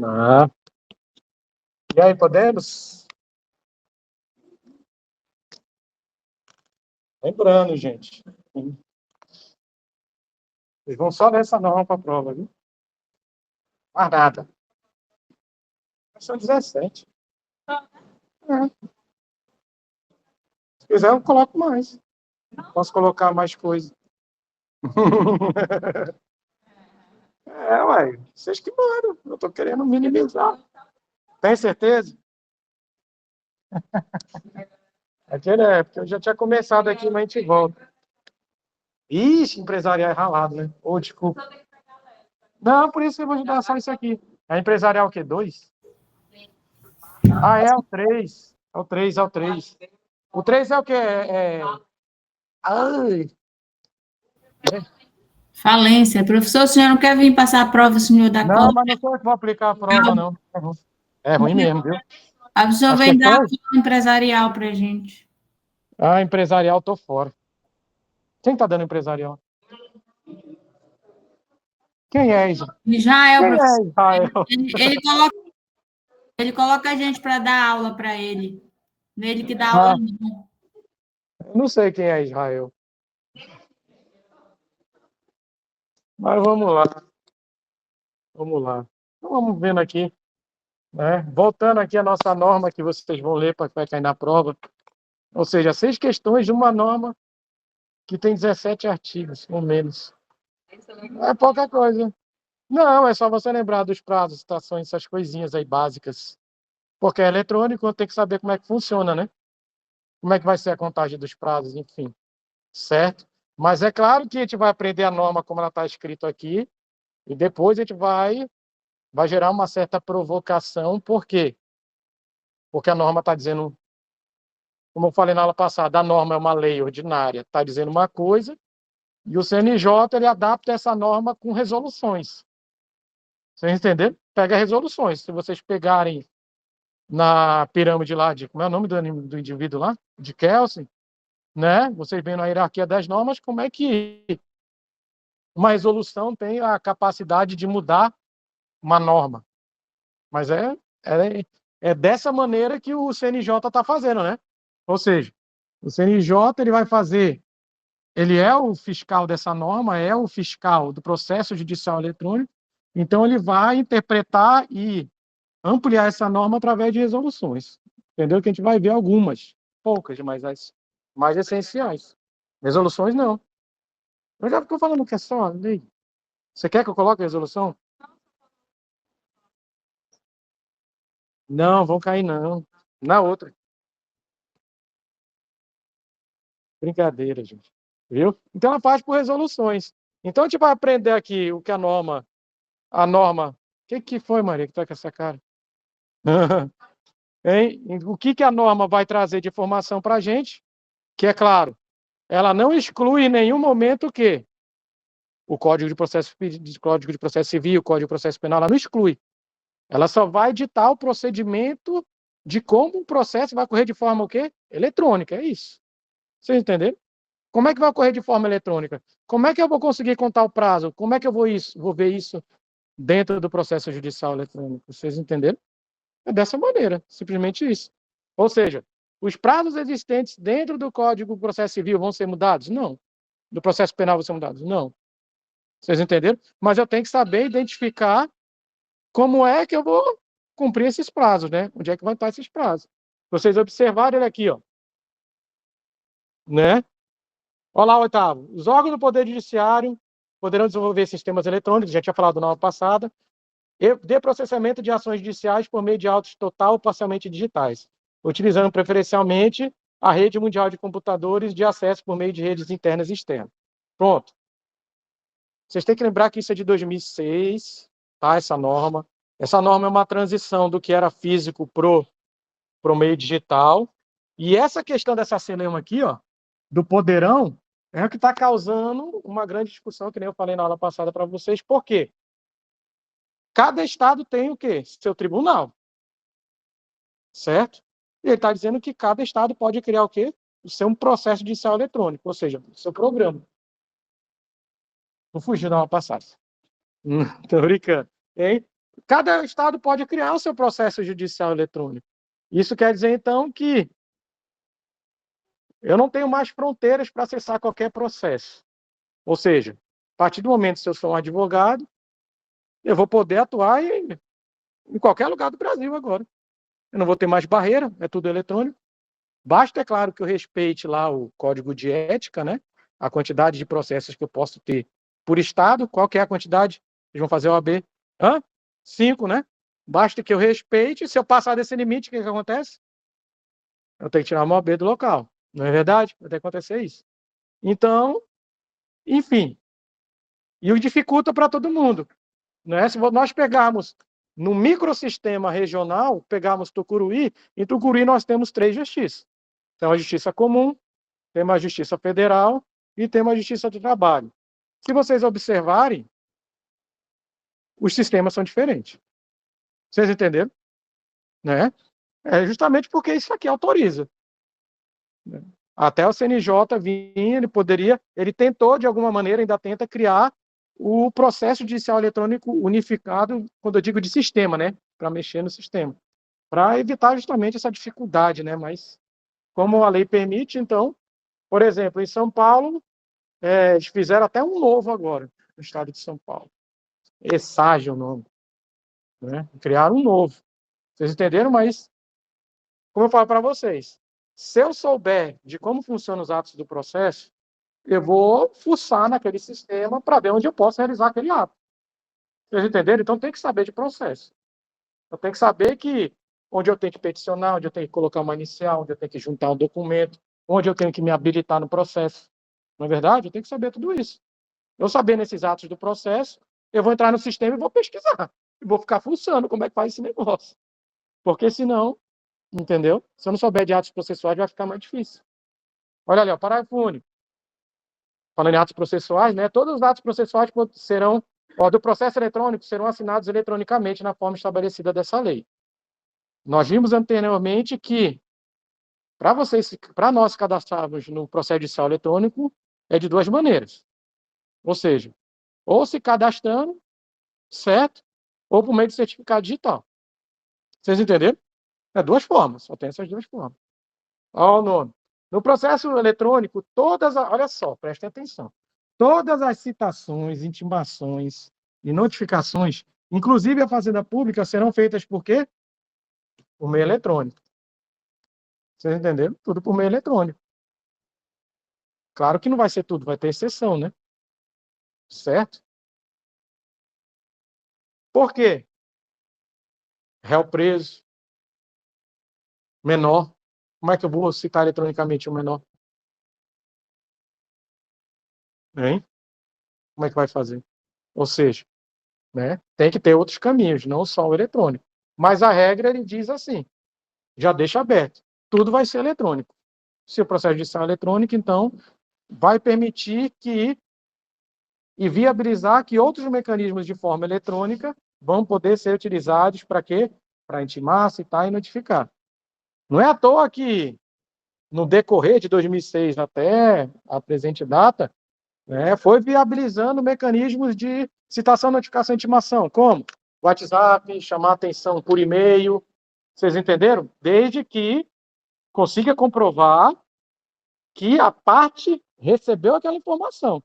Ah. E aí, podemos? Lembrando, gente. Vocês vão só nessa norma para a prova, viu? Mais nada. São 17. É. Se quiser, eu coloco mais. Posso colocar mais coisa. Ué. Vocês que mandam. Eu tô querendo minimizar. Tem certeza? Porque eu já tinha começado aqui, mas a gente volta. Ixi, empresarial é ralado, né? Ô, desculpa. Não, por isso que eu vou ajudar só isso aqui. É empresarial o quê? 2? Ah, é o 3. É o 3, é o 3. O 3 é o quê? Ai. Falência. Professor, o senhor não quer vir passar a prova, senhor da Não, mas não sou eu que vou aplicar a prova, não. É ruim mesmo, viu? A pessoa As vem dar a questões? prova empresarial para a gente. Ah, empresarial, tô fora. Quem tá dando empresarial? Quem é isso? Já é o Quem professor. é Israel? Ele coloca a gente para dar aula para ele. Nele que dá aula. Ah, eu não sei quem é Israel. Mas vamos lá. Vamos lá. Então, vamos vendo aqui. Né? Voltando aqui a nossa norma que vocês vão ler para que vai cair na prova. Ou seja, 6 questões de uma norma que tem 17 artigos, ou menos. É pouca coisa. Não, é só você lembrar dos prazos, estações, essas coisinhas aí básicas. Porque é eletrônico, tem que saber como é que funciona, né? Como é que vai ser a contagem dos prazos, enfim. Certo? Mas é claro que a gente vai aprender a norma como ela está escrita aqui, e depois a gente vai gerar uma certa provocação. Por quê? Porque a norma está dizendo, como eu falei na aula passada, a norma é uma lei ordinária, está dizendo uma coisa, e o CNJ ele adapta essa norma com resoluções. Vocês entenderam? Pega resoluções. Se vocês pegarem na pirâmide lá de... Como é o nome do indivíduo lá? De Kelsen, né? Vocês veem na hierarquia das normas como é que uma resolução tem a capacidade de mudar uma norma. Mas é dessa maneira que o CNJ está fazendo, né? Ou seja, o CNJ ele vai fazer... Ele é o fiscal dessa norma, é o fiscal do processo judicial eletrônico, então ele vai interpretar e ampliar essa norma através de resoluções. Entendeu? Que a gente vai ver algumas, poucas, mas as mais essenciais. Resoluções, não. Eu já estou falando que é só lei. Você quer que eu coloque a resolução? Não, vão cair não. Na outra. Brincadeira, gente. Viu? Então ela faz por resoluções. Então a gente vai aprender aqui o que a norma... O que foi, Maria, que está com essa cara? Hein? O que a norma vai trazer de informação para a gente? Que é claro, ela não exclui em nenhum momento o quê? O Código de Processo Civil, o Código de Processo Penal, ela não exclui. Ela só vai ditar o procedimento de como o processo vai correr de forma o quê? Eletrônica, é isso. Vocês entenderam? Como é que vai ocorrer de forma eletrônica? Como é que eu vou conseguir contar o prazo? Como é que eu vou ver isso dentro do processo judicial eletrônico? Vocês entenderam? É dessa maneira, simplesmente isso. Ou seja, os prazos existentes dentro do Código do Processo Civil vão ser mudados? Não. Do processo penal vão ser mudados? Não. Vocês entenderam? Mas eu tenho que saber identificar como é que eu vou cumprir esses prazos, né? Onde é que vão estar esses prazos? Vocês observarem ele aqui, ó. Né? Olha lá, oitavo. Os órgãos do Poder Judiciário poderão desenvolver sistemas eletrônicos, já tinha falado na aula passada, de processamento de ações judiciais por meio de autos total ou parcialmente digitais, utilizando preferencialmente a rede mundial de computadores de acesso por meio de redes internas e externas. Pronto. Vocês têm que lembrar que isso é de 2006, tá? Essa norma. Essa norma é uma transição do que era físico pro meio digital. E essa questão dessa celeuma aqui, ó, do poderão, É o que está causando uma grande discussão, que nem eu falei na aula passada para vocês. Por quê? Cada estado tem o quê? Seu tribunal, certo? E ele está dizendo que cada estado pode criar o quê? O seu processo judicial eletrônico, ou seja, o seu programa. Não fugiu da aula passada. Estou brincando. Hein? Cada estado pode criar o seu processo judicial eletrônico. Isso quer dizer, então, que eu não tenho mais fronteiras para acessar qualquer processo. Ou seja, a partir do momento que eu sou um advogado, eu vou poder atuar em qualquer lugar do Brasil agora. Eu não vou ter mais barreira, é tudo eletrônico. Basta, é claro, que eu respeite lá o código de ética, né? A quantidade de processos que eu posso ter por estado. Qual que é a quantidade? Eles vão fazer o OAB. 5, né? Basta que eu respeite. Se eu passar desse limite, o que acontece? Eu tenho que tirar uma OAB do local. Não é verdade? Vai ter que acontecer isso. Então, enfim. E o dificulta para todo mundo. Né? Se nós pegarmos no microsistema regional, pegarmos Tucuruí, em Tucuruí nós temos 3 justiças. Tem a justiça comum, tem uma justiça federal e tem uma justiça do trabalho. Se vocês observarem, os sistemas são diferentes. Vocês entenderam? Né? É justamente porque isso aqui autoriza. Até o CNJ vinha, ele tentou de alguma maneira, ainda tenta criar o processo judicial eletrônico unificado, quando eu digo de sistema, né? Para mexer no sistema, para evitar justamente essa dificuldade, né? Mas como a lei permite, então, por exemplo, em São Paulo, eles fizeram até um novo agora, no estado de São Paulo. ESAGE é o nome. Né? Criaram um novo. Vocês entenderam? Mas, como eu falo para vocês, se eu souber de como funcionam os atos do processo, eu vou fuçar naquele sistema para ver onde eu posso realizar aquele ato. Vocês entenderam? Então, tem que saber de processo. Eu tenho que saber que onde eu tenho que peticionar, onde eu tenho que colocar uma inicial, onde eu tenho que juntar um documento, onde eu tenho que me habilitar no processo. Não é verdade? Eu tenho que saber tudo isso. Eu sabendo esses atos do processo, eu vou entrar no sistema e vou pesquisar. E vou ficar fuçando como é que faz esse negócio. Porque senão, entendeu? Se eu não souber de atos processuais, vai ficar mais difícil. Olha ali, o parágrafo único. Falando em atos processuais, né? Todos os atos processuais serão, do processo eletrônico, serão assinados eletronicamente na forma estabelecida dessa lei. Nós vimos anteriormente que para nós cadastrarmos no processo judicial eletrônico é de 2 maneiras. Ou seja, ou se cadastrando, certo? Ou por meio de certificado digital. Vocês entenderam? É 2 formas, só tem essas 2 formas. Olha o nome. No processo eletrônico, olha só, prestem atenção. Todas as citações, intimações e notificações, inclusive a Fazenda Pública, serão feitas por quê? Por meio eletrônico. Vocês entenderam? Tudo por meio eletrônico. Claro que não vai ser tudo, vai ter exceção, né? Certo? Por quê? Réu preso, menor. Como é que eu vou citar eletronicamente o menor? Hein? Como é que vai fazer? Ou seja, né, tem que ter outros caminhos, não só o eletrônico. Mas a regra, ele diz assim, já deixa aberto. Tudo vai ser eletrônico. Se o processo judicial é eletrônico, então, vai permitir e viabilizar que outros mecanismos de forma eletrônica vão poder ser utilizados para quê? Para intimar, citar e notificar. Não é à toa que, no decorrer de 2006 até a presente data, foi viabilizando mecanismos de citação, notificação e intimação, como WhatsApp, chamar atenção por e-mail, vocês entenderam? Desde que consiga comprovar que a parte recebeu aquela informação,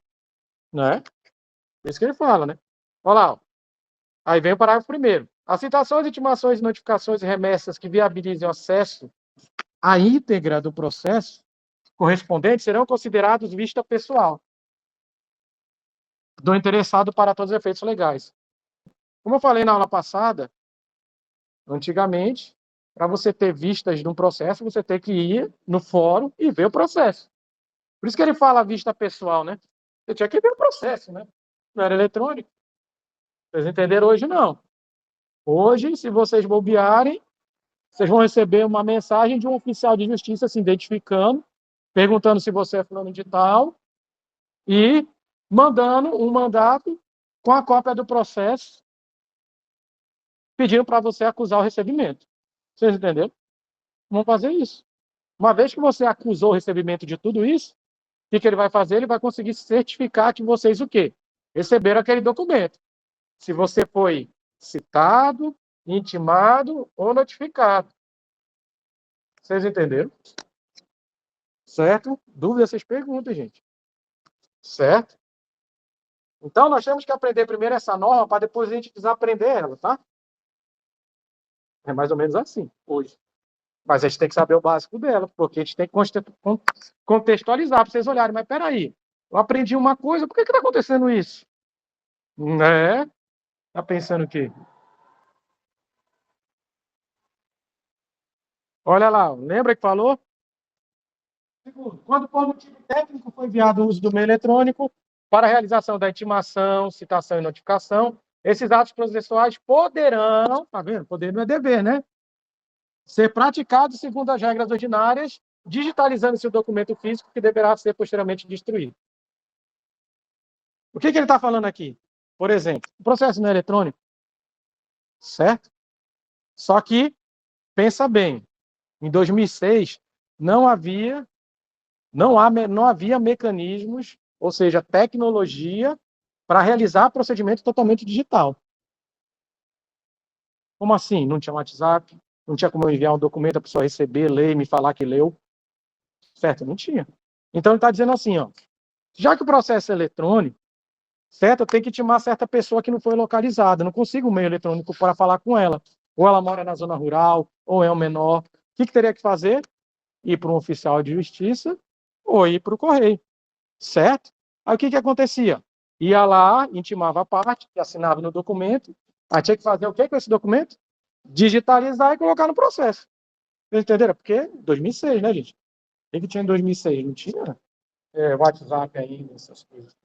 né? É isso que ele fala, né? Olha lá, ó. Aí vem o parágrafo primeiro. As citações, intimações, notificações e remessas que viabilizem o acesso à íntegra do processo correspondente serão considerados vista pessoal do interessado para todos os efeitos legais. Como eu falei na aula passada, antigamente, para você ter vistas de um processo, você tem que ir no fórum e ver o processo. Por isso que ele fala vista pessoal, né? Você tinha que ver o processo, né? Não era eletrônico. Vocês entenderam hoje, não. Hoje, se vocês bobearem, vocês vão receber uma mensagem de um oficial de justiça se identificando, perguntando se você é fulano de tal, e mandando um mandato com a cópia do processo, pedindo para você acusar o recebimento. Vocês entenderam? Vamos fazer isso. Uma vez que você acusou o recebimento de tudo isso, o que ele vai fazer? Ele vai conseguir certificar que vocês o quê? Receberam aquele documento. Se você foi citado, intimado ou notificado. Vocês entenderam? Certo? Dúvida, vocês perguntam, gente. Certo? Então, nós temos que aprender primeiro essa norma para depois a gente desaprender ela, tá? É mais ou menos assim, hoje. Mas a gente tem que saber o básico dela, porque a gente tem que contextualizar para vocês olharem. Mas peraí, eu aprendi uma coisa, por que está acontecendo isso? Né? Tá pensando o quê? Olha lá, lembra que falou? Quando por motivo técnico foi enviado o uso do meio eletrônico para a realização da intimação, citação e notificação, esses atos processuais poderão, tá vendo? Poder não é dever, né? Ser praticados segundo as regras ordinárias, digitalizando-se o documento físico que deverá ser posteriormente destruído. O que ele está falando aqui? Por exemplo, o processo não é eletrônico, certo? Só que, pensa bem, em 2006 não havia mecanismos, ou seja, tecnologia para realizar procedimento totalmente digital. Como assim? Não tinha WhatsApp, não tinha como eu enviar um documento, a pessoa receber, ler e me falar que leu. Certo? Não tinha. Então ele está dizendo assim, ó, já que o processo é eletrônico, certo? Eu tenho que intimar certa pessoa que não foi localizada. Não consigo um meio eletrônico para falar com ela. Ou ela mora na zona rural, ou é um menor. O que teria que fazer? Ir para um oficial de justiça ou ir para o correio. Certo? Aí o que acontecia? Ia lá, intimava a parte, que assinava no documento. Aí tinha que fazer o que com esse documento? Digitalizar e colocar no processo. Vocês entenderam? Porque 2006, né, gente? O que tinha em 2006? Não tinha WhatsApp ainda, essas coisas.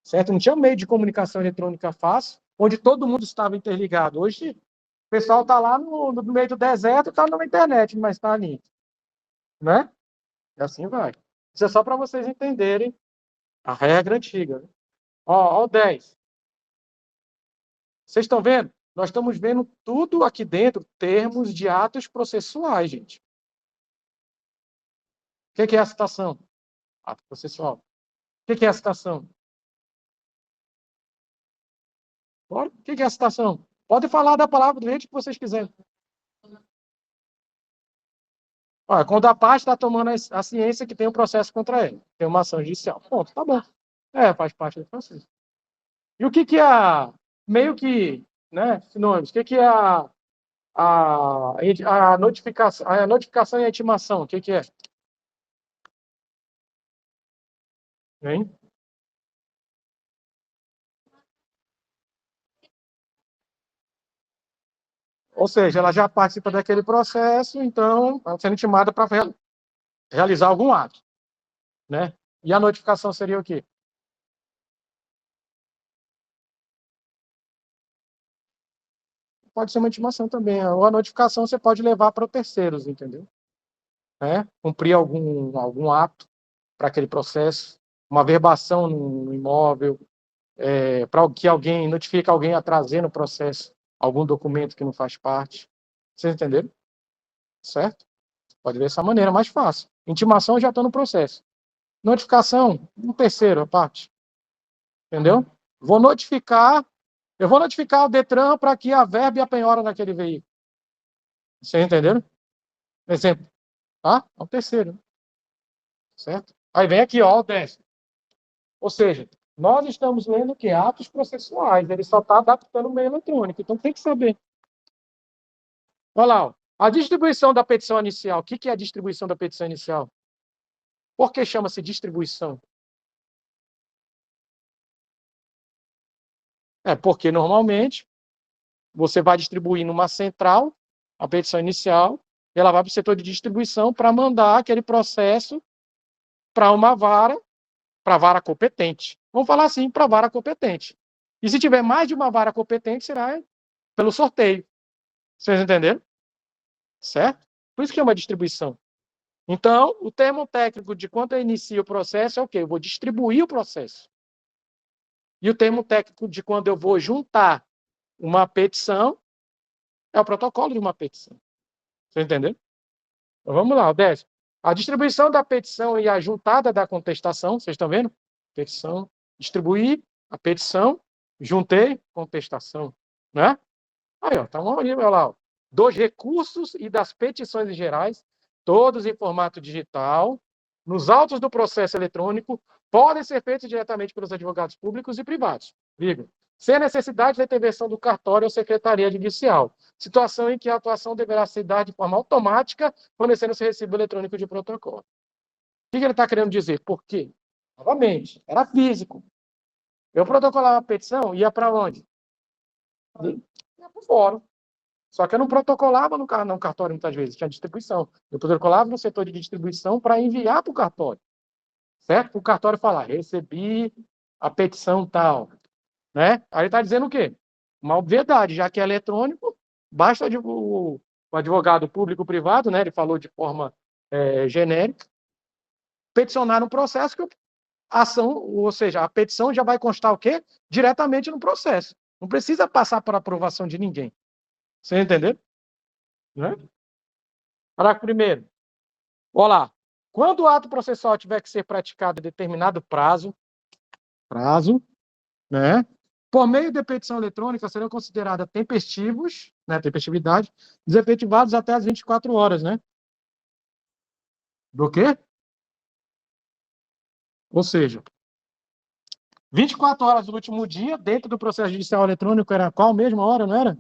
Certo? Não tinha meio de comunicação eletrônica fácil, onde todo mundo estava interligado. Hoje, o pessoal está lá no meio do deserto, está na internet, mas está ali. Né? E assim vai. Isso é só para vocês entenderem a regra antiga. Né? Ó, o 10. Vocês estão vendo? Nós estamos vendo tudo aqui dentro, termos de atos processuais, gente. O que é a citação? Ato processual. O que é a citação? O que é a citação? Pode falar da palavra do jeito que vocês quiserem. Olha, quando a parte está tomando a ciência que tem um processo contra ele, tem uma ação judicial. Ponto, tá bom. Faz parte do processo. E o que é meio que, né, sinônimos, o que é a notificação e a intimação? O que é? Hein? Ou seja, ela já participa daquele processo, então ela está sendo intimada para realizar algum ato. Né? E a notificação seria o quê? Pode ser uma intimação também. Ou a notificação você pode levar para terceiros, entendeu? Né? Cumprir algum ato para aquele processo, uma verbação no imóvel, para que alguém notifique alguém a trazer no processo algum documento que não faz parte. Vocês entenderam? Certo? Pode ver dessa maneira, mais fácil. Intimação já está no processo. Notificação, um terceiro a parte. Entendeu? Eu vou notificar o Detran para que averbe a penhora daquele veículo. Vocês entenderam? Exemplo. Tá? É o terceiro. Certo? Aí vem aqui, ó, o 10. Ou seja, nós estamos lendo o que? Atos processuais. Ele só está adaptando o meio eletrônico. Então tem que saber. Olha lá, ó. A distribuição da petição inicial. O que é a distribuição da petição inicial? Por que chama-se distribuição? Porque normalmente você vai distribuir numa central a petição inicial, e ela vai para o setor de distribuição para mandar aquele processo para uma vara, para a vara competente. Vamos falar assim, para a vara competente. E se tiver mais de uma vara competente, será pelo sorteio. Vocês entenderam? Certo? Por isso que é uma distribuição. Então, o termo técnico de quando eu inicio o processo é o quê? Eu vou distribuir o processo. E o termo técnico de quando eu vou juntar uma petição é o protocolo de uma petição. Você entendeu? Então, vamos lá, Odécio. A distribuição da petição e a juntada da contestação, vocês estão vendo? Petição, distribuir a petição, juntei, contestação, né? Aí, ó, tá olha lá, ó. Dos recursos e das petições em gerais, todos em formato digital, nos autos do processo eletrônico, podem ser feitos diretamente pelos advogados públicos e privados. Liga. Sem necessidade de intervenção do cartório ou secretaria judicial. Situação em que a atuação deverá ser dada de forma automática, fornecendo-se recibo eletrônico de protocolo. O que ele está querendo dizer? Por quê? Novamente, era físico. Eu protocolava a petição, ia para onde? Ia para o fórum. Só que eu não protocolava no cartório muitas vezes, tinha distribuição. Eu protocolava no setor de distribuição para enviar para o cartório. Certo? O cartório falar, recebi a petição tal. Né? Aí ele está dizendo o quê? Uma obviedade, já que é eletrônico, basta o advogado público-privado, né? Ele falou de forma genérica, peticionar um processo que a ação, ou seja, a petição já vai constar o quê? Diretamente no processo. Não precisa passar por aprovação de ninguém. Você entendeu? Né? Parágrafo 1º. Olá. Quando o ato processual tiver que ser praticado em determinado prazo, né? Por meio de petição eletrônica, serão consideradas tempestivos, né? Tempestividade, desefetivados até as 24 horas, né? Do quê? Ou seja, 24 horas do último dia, dentro do processo judicial eletrônico, era qual mesma hora, não era?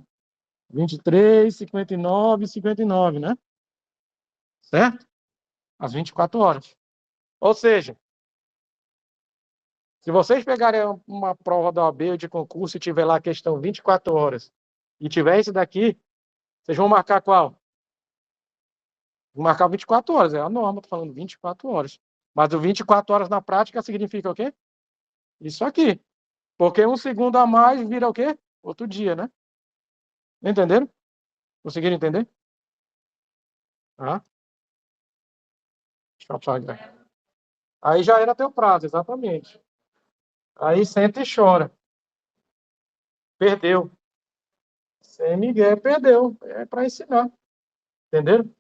23, 59 e 59, né? Certo? Às 24 horas. Ou seja, se vocês pegarem uma prova da OAB ou de concurso e tiver lá a questão 24 horas e tiver isso daqui, vocês vão marcar qual? Vão marcar 24 horas, é a norma, tô falando 24 horas. Mas o 24 horas na prática significa o quê? Isso aqui. Porque um segundo a mais vira o quê? Outro dia, né? Entenderam? Conseguiram entender? Ah, deixa eu apagar. Aí já era teu prazo, exatamente. Aí senta e chora. Perdeu. Sem Miguel, perdeu. É para ensinar. Entenderam?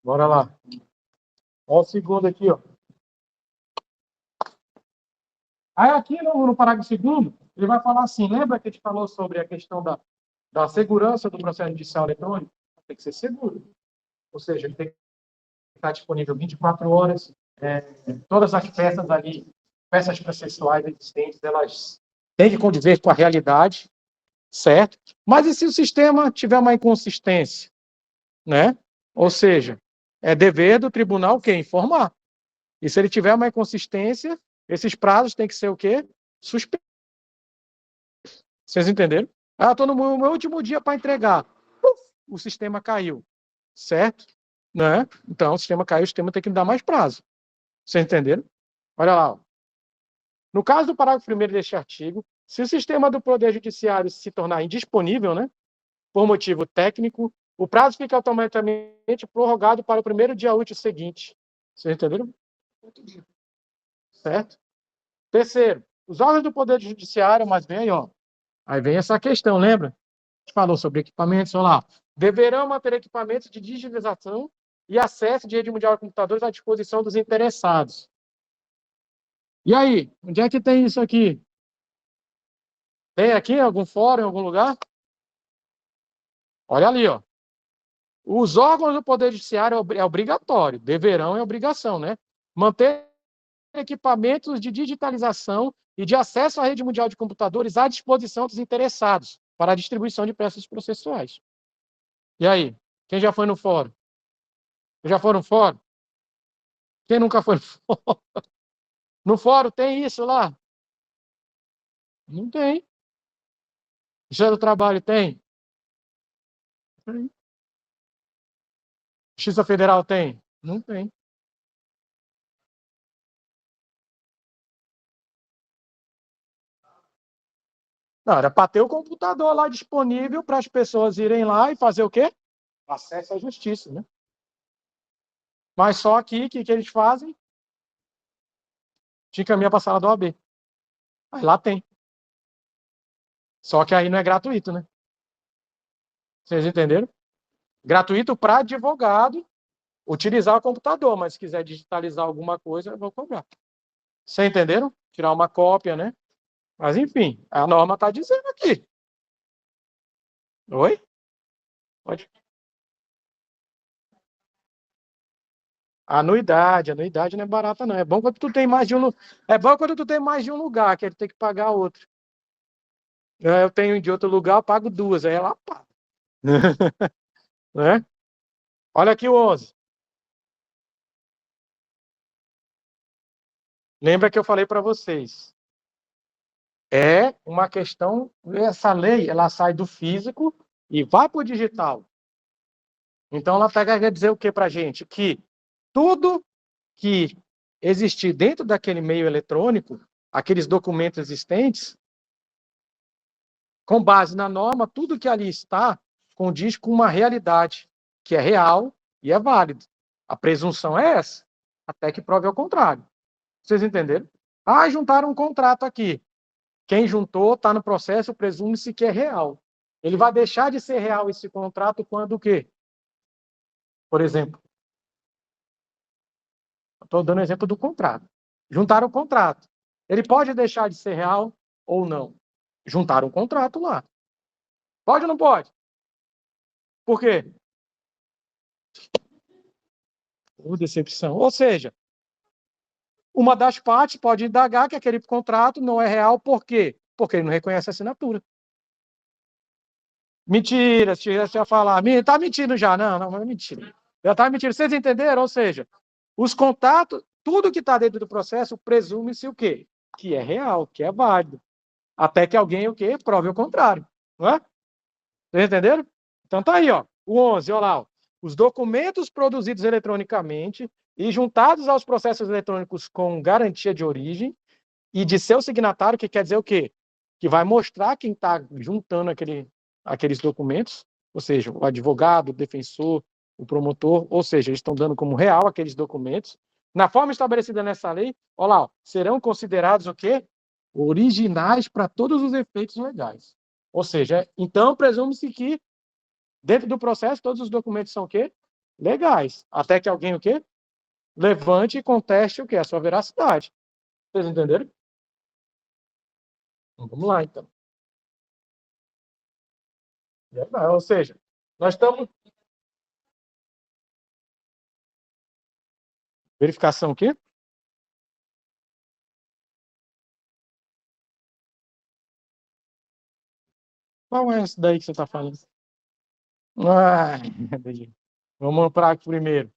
Bora lá. Olha o segundo aqui, ó. Aí aqui no parágrafo 2º, ele vai falar assim, lembra que a gente falou sobre a questão da segurança do processo judicial eletrônico? Tem que ser seguro. Ou seja, ele tem que estar disponível 24 horas. Todas as peças ali, peças processuais existentes, elas têm que condizer com a realidade, certo? Mas e se o sistema tiver uma inconsistência, né? Ou seja, é dever do tribunal o quê? Informar. E se ele tiver uma inconsistência, esses prazos têm que ser o quê? Suspensos. Vocês entenderam? Ah, estou no meu último dia para entregar. O sistema caiu, certo? Né? Então, o sistema caiu, o sistema tem que me dar mais prazo. Vocês entenderam? Olha lá. Ó. No caso do parágrafo 1º deste artigo, se o sistema do Poder Judiciário se tornar indisponível, né, por motivo técnico, o prazo fica automaticamente prorrogado para o primeiro dia útil seguinte. Vocês entenderam? Certo? Terceiro, os órgãos do Poder Judiciário, mas vem aí, ó. Aí vem essa questão, lembra? A gente falou sobre equipamentos, olha lá. Deverão manter equipamentos de digitalização e acesso de rede mundial de computadores à disposição dos interessados. E aí, onde é que tem isso aqui? Tem aqui em algum fórum, em algum lugar? Olha ali, ó. Os órgãos do Poder Judiciário é obrigatório, deverão é obrigação, né? Manter equipamentos de digitalização e de acesso à rede mundial de computadores à disposição dos interessados para a distribuição de peças processuais. E aí? Quem já foi no fórum? Já foi no fórum? Quem nunca foi no fórum? No fórum tem isso lá? Não tem. Justiça do Trabalho tem? Tem. Justiça Federal tem? Não tem. Não, era para ter o computador lá disponível para as pessoas irem lá e fazer o quê? acesso à justiça, né? Mas só aqui, o que eles fazem? Te encaminha para a sala da OAB. Aí lá tem. Só que aí não é gratuito, né? Vocês entenderam? Gratuito para advogado utilizar o computador, mas se quiser digitalizar alguma coisa, eu vou cobrar. Vocês entenderam? Tirar uma cópia, né? Mas, enfim, a norma está dizendo aqui. Oi? Pode. Anuidade não é barata, não. É bom quando tu tem mais de um, é bom quando tu tem mais de um lugar, que ele tem que pagar outro. Eu tenho de outro lugar, eu pago duas, aí ela paga. Né? Olha aqui o 11. Lembra que eu falei para vocês? É uma questão, essa lei, ela sai do físico e vai para o digital. Então, ela quer dizer o que para a gente? Que tudo que existir dentro daquele meio eletrônico, aqueles documentos existentes, com base na norma, tudo que ali está condiz com uma realidade que é real e é válido. A presunção é essa, até que prove ao contrário. Vocês entenderam? Ah, juntaram um contrato aqui. Quem juntou está no processo, presume-se que é real. Ele vai deixar de ser real esse contrato quando o quê? Por exemplo, estou dando exemplo do contrato. Juntaram o contrato. Ele pode deixar de ser real ou não. Juntaram um contrato lá. Pode ou não pode? Por quê? Decepção. Ou seja, uma das partes pode indagar que aquele contrato não é real. Por quê? Porque ele não reconhece a assinatura. Mentira, se você falar, está mentindo já. Não é mentira. Já está mentindo. Vocês entenderam? Ou seja, os contatos, tudo que está dentro do processo, presume-se o quê? Que é real, que é válido. Até que alguém o quê? Prove o contrário. Não é? Vocês entenderam? Então tá aí, ó. O 11, olha lá. Ó. Os documentos produzidos eletronicamente e juntados aos processos eletrônicos com garantia de origem e de seu signatário, que quer dizer o quê? Que vai mostrar quem está juntando aqueles documentos, ou seja, o advogado, o defensor, o promotor, ou seja, eles estão dando como real aqueles documentos. Na forma estabelecida nessa lei, olha lá, ó, serão considerados o quê? Originais para todos os efeitos legais. Ou seja, então presume-se que dentro do processo todos os documentos são o quê? Legais. Até que alguém o quê? Levante e conteste o quê? A sua veracidade. Vocês entenderam? Então, vamos lá, então. Ou seja, nós estamos... Verificação o quê? Qual é esse daí que você está falando? Ah, vamos para aqui primeiro.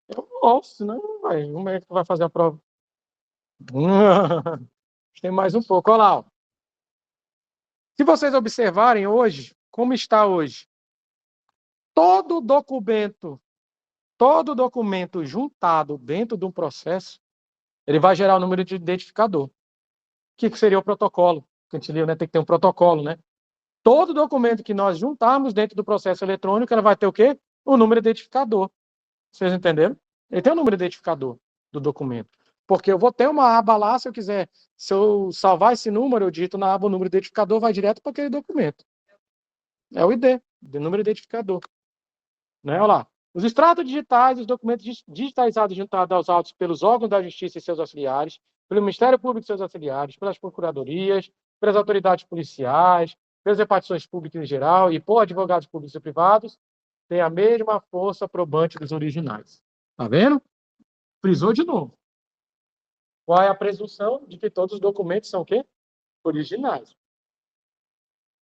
Eu posso, senão vai. Como é que tu vai fazer a prova? Tem mais um pouco. Olha lá. Ó. Se vocês observarem hoje, como está hoje? Todo documento juntado dentro de um processo, ele vai gerar o número de identificador. O que seria o protocolo? Que a gente leu, né? Tem que ter um protocolo, né? Todo documento que nós juntarmos dentro do processo eletrônico, ela vai ter o quê? O número identificador. Vocês entenderam? Ele tem o número identificador do documento. Porque eu vou ter uma aba lá, se eu quiser, se eu salvar esse número, eu digito na aba o número identificador, vai direto para aquele documento. É o ID, o número identificador. Né? Olha lá. Os extratos digitais, os documentos digitalizados juntados aos autos pelos órgãos da Justiça e seus auxiliares, pelo Ministério Público e seus auxiliares, pelas procuradorias, pelas autoridades policiais, pelas repartições públicas em geral e por advogados públicos e privados, têm a mesma força probante dos originais. Tá vendo? Frisou de novo. Qual é a presunção de que todos os documentos são o quê? Originais.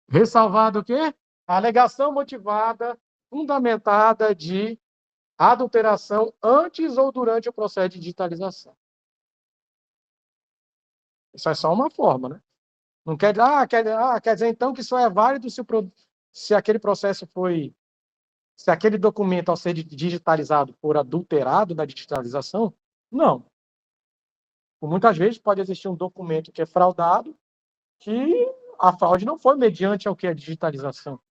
Ressalvado o quê? A alegação motivada, fundamentada de adulteração antes ou durante o processo de digitalização. Isso é só uma forma, né? Não quer, quer dizer então que só é válido se aquele processo foi, se aquele documento ao ser digitalizado for adulterado na digitalização? Não. Por muitas vezes pode existir um documento que é fraudado que a fraude não foi mediante ao que a digitalização.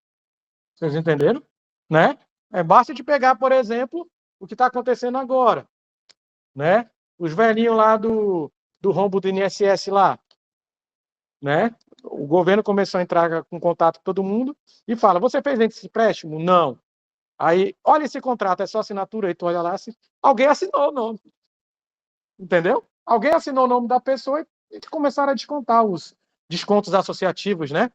Vocês entenderam? Né? Basta de pegar, por exemplo, o que está acontecendo agora, né? Os velhinhos lá do rombo do INSS lá, né? O governo começou a entrar com contato com todo mundo e fala: você fez esse empréstimo? Não. Aí, olha esse contrato, é só assinatura, aí tu olha lá, assim, alguém assinou o nome. Entendeu? Alguém assinou o nome da pessoa e começaram a descontar os descontos associativos, né?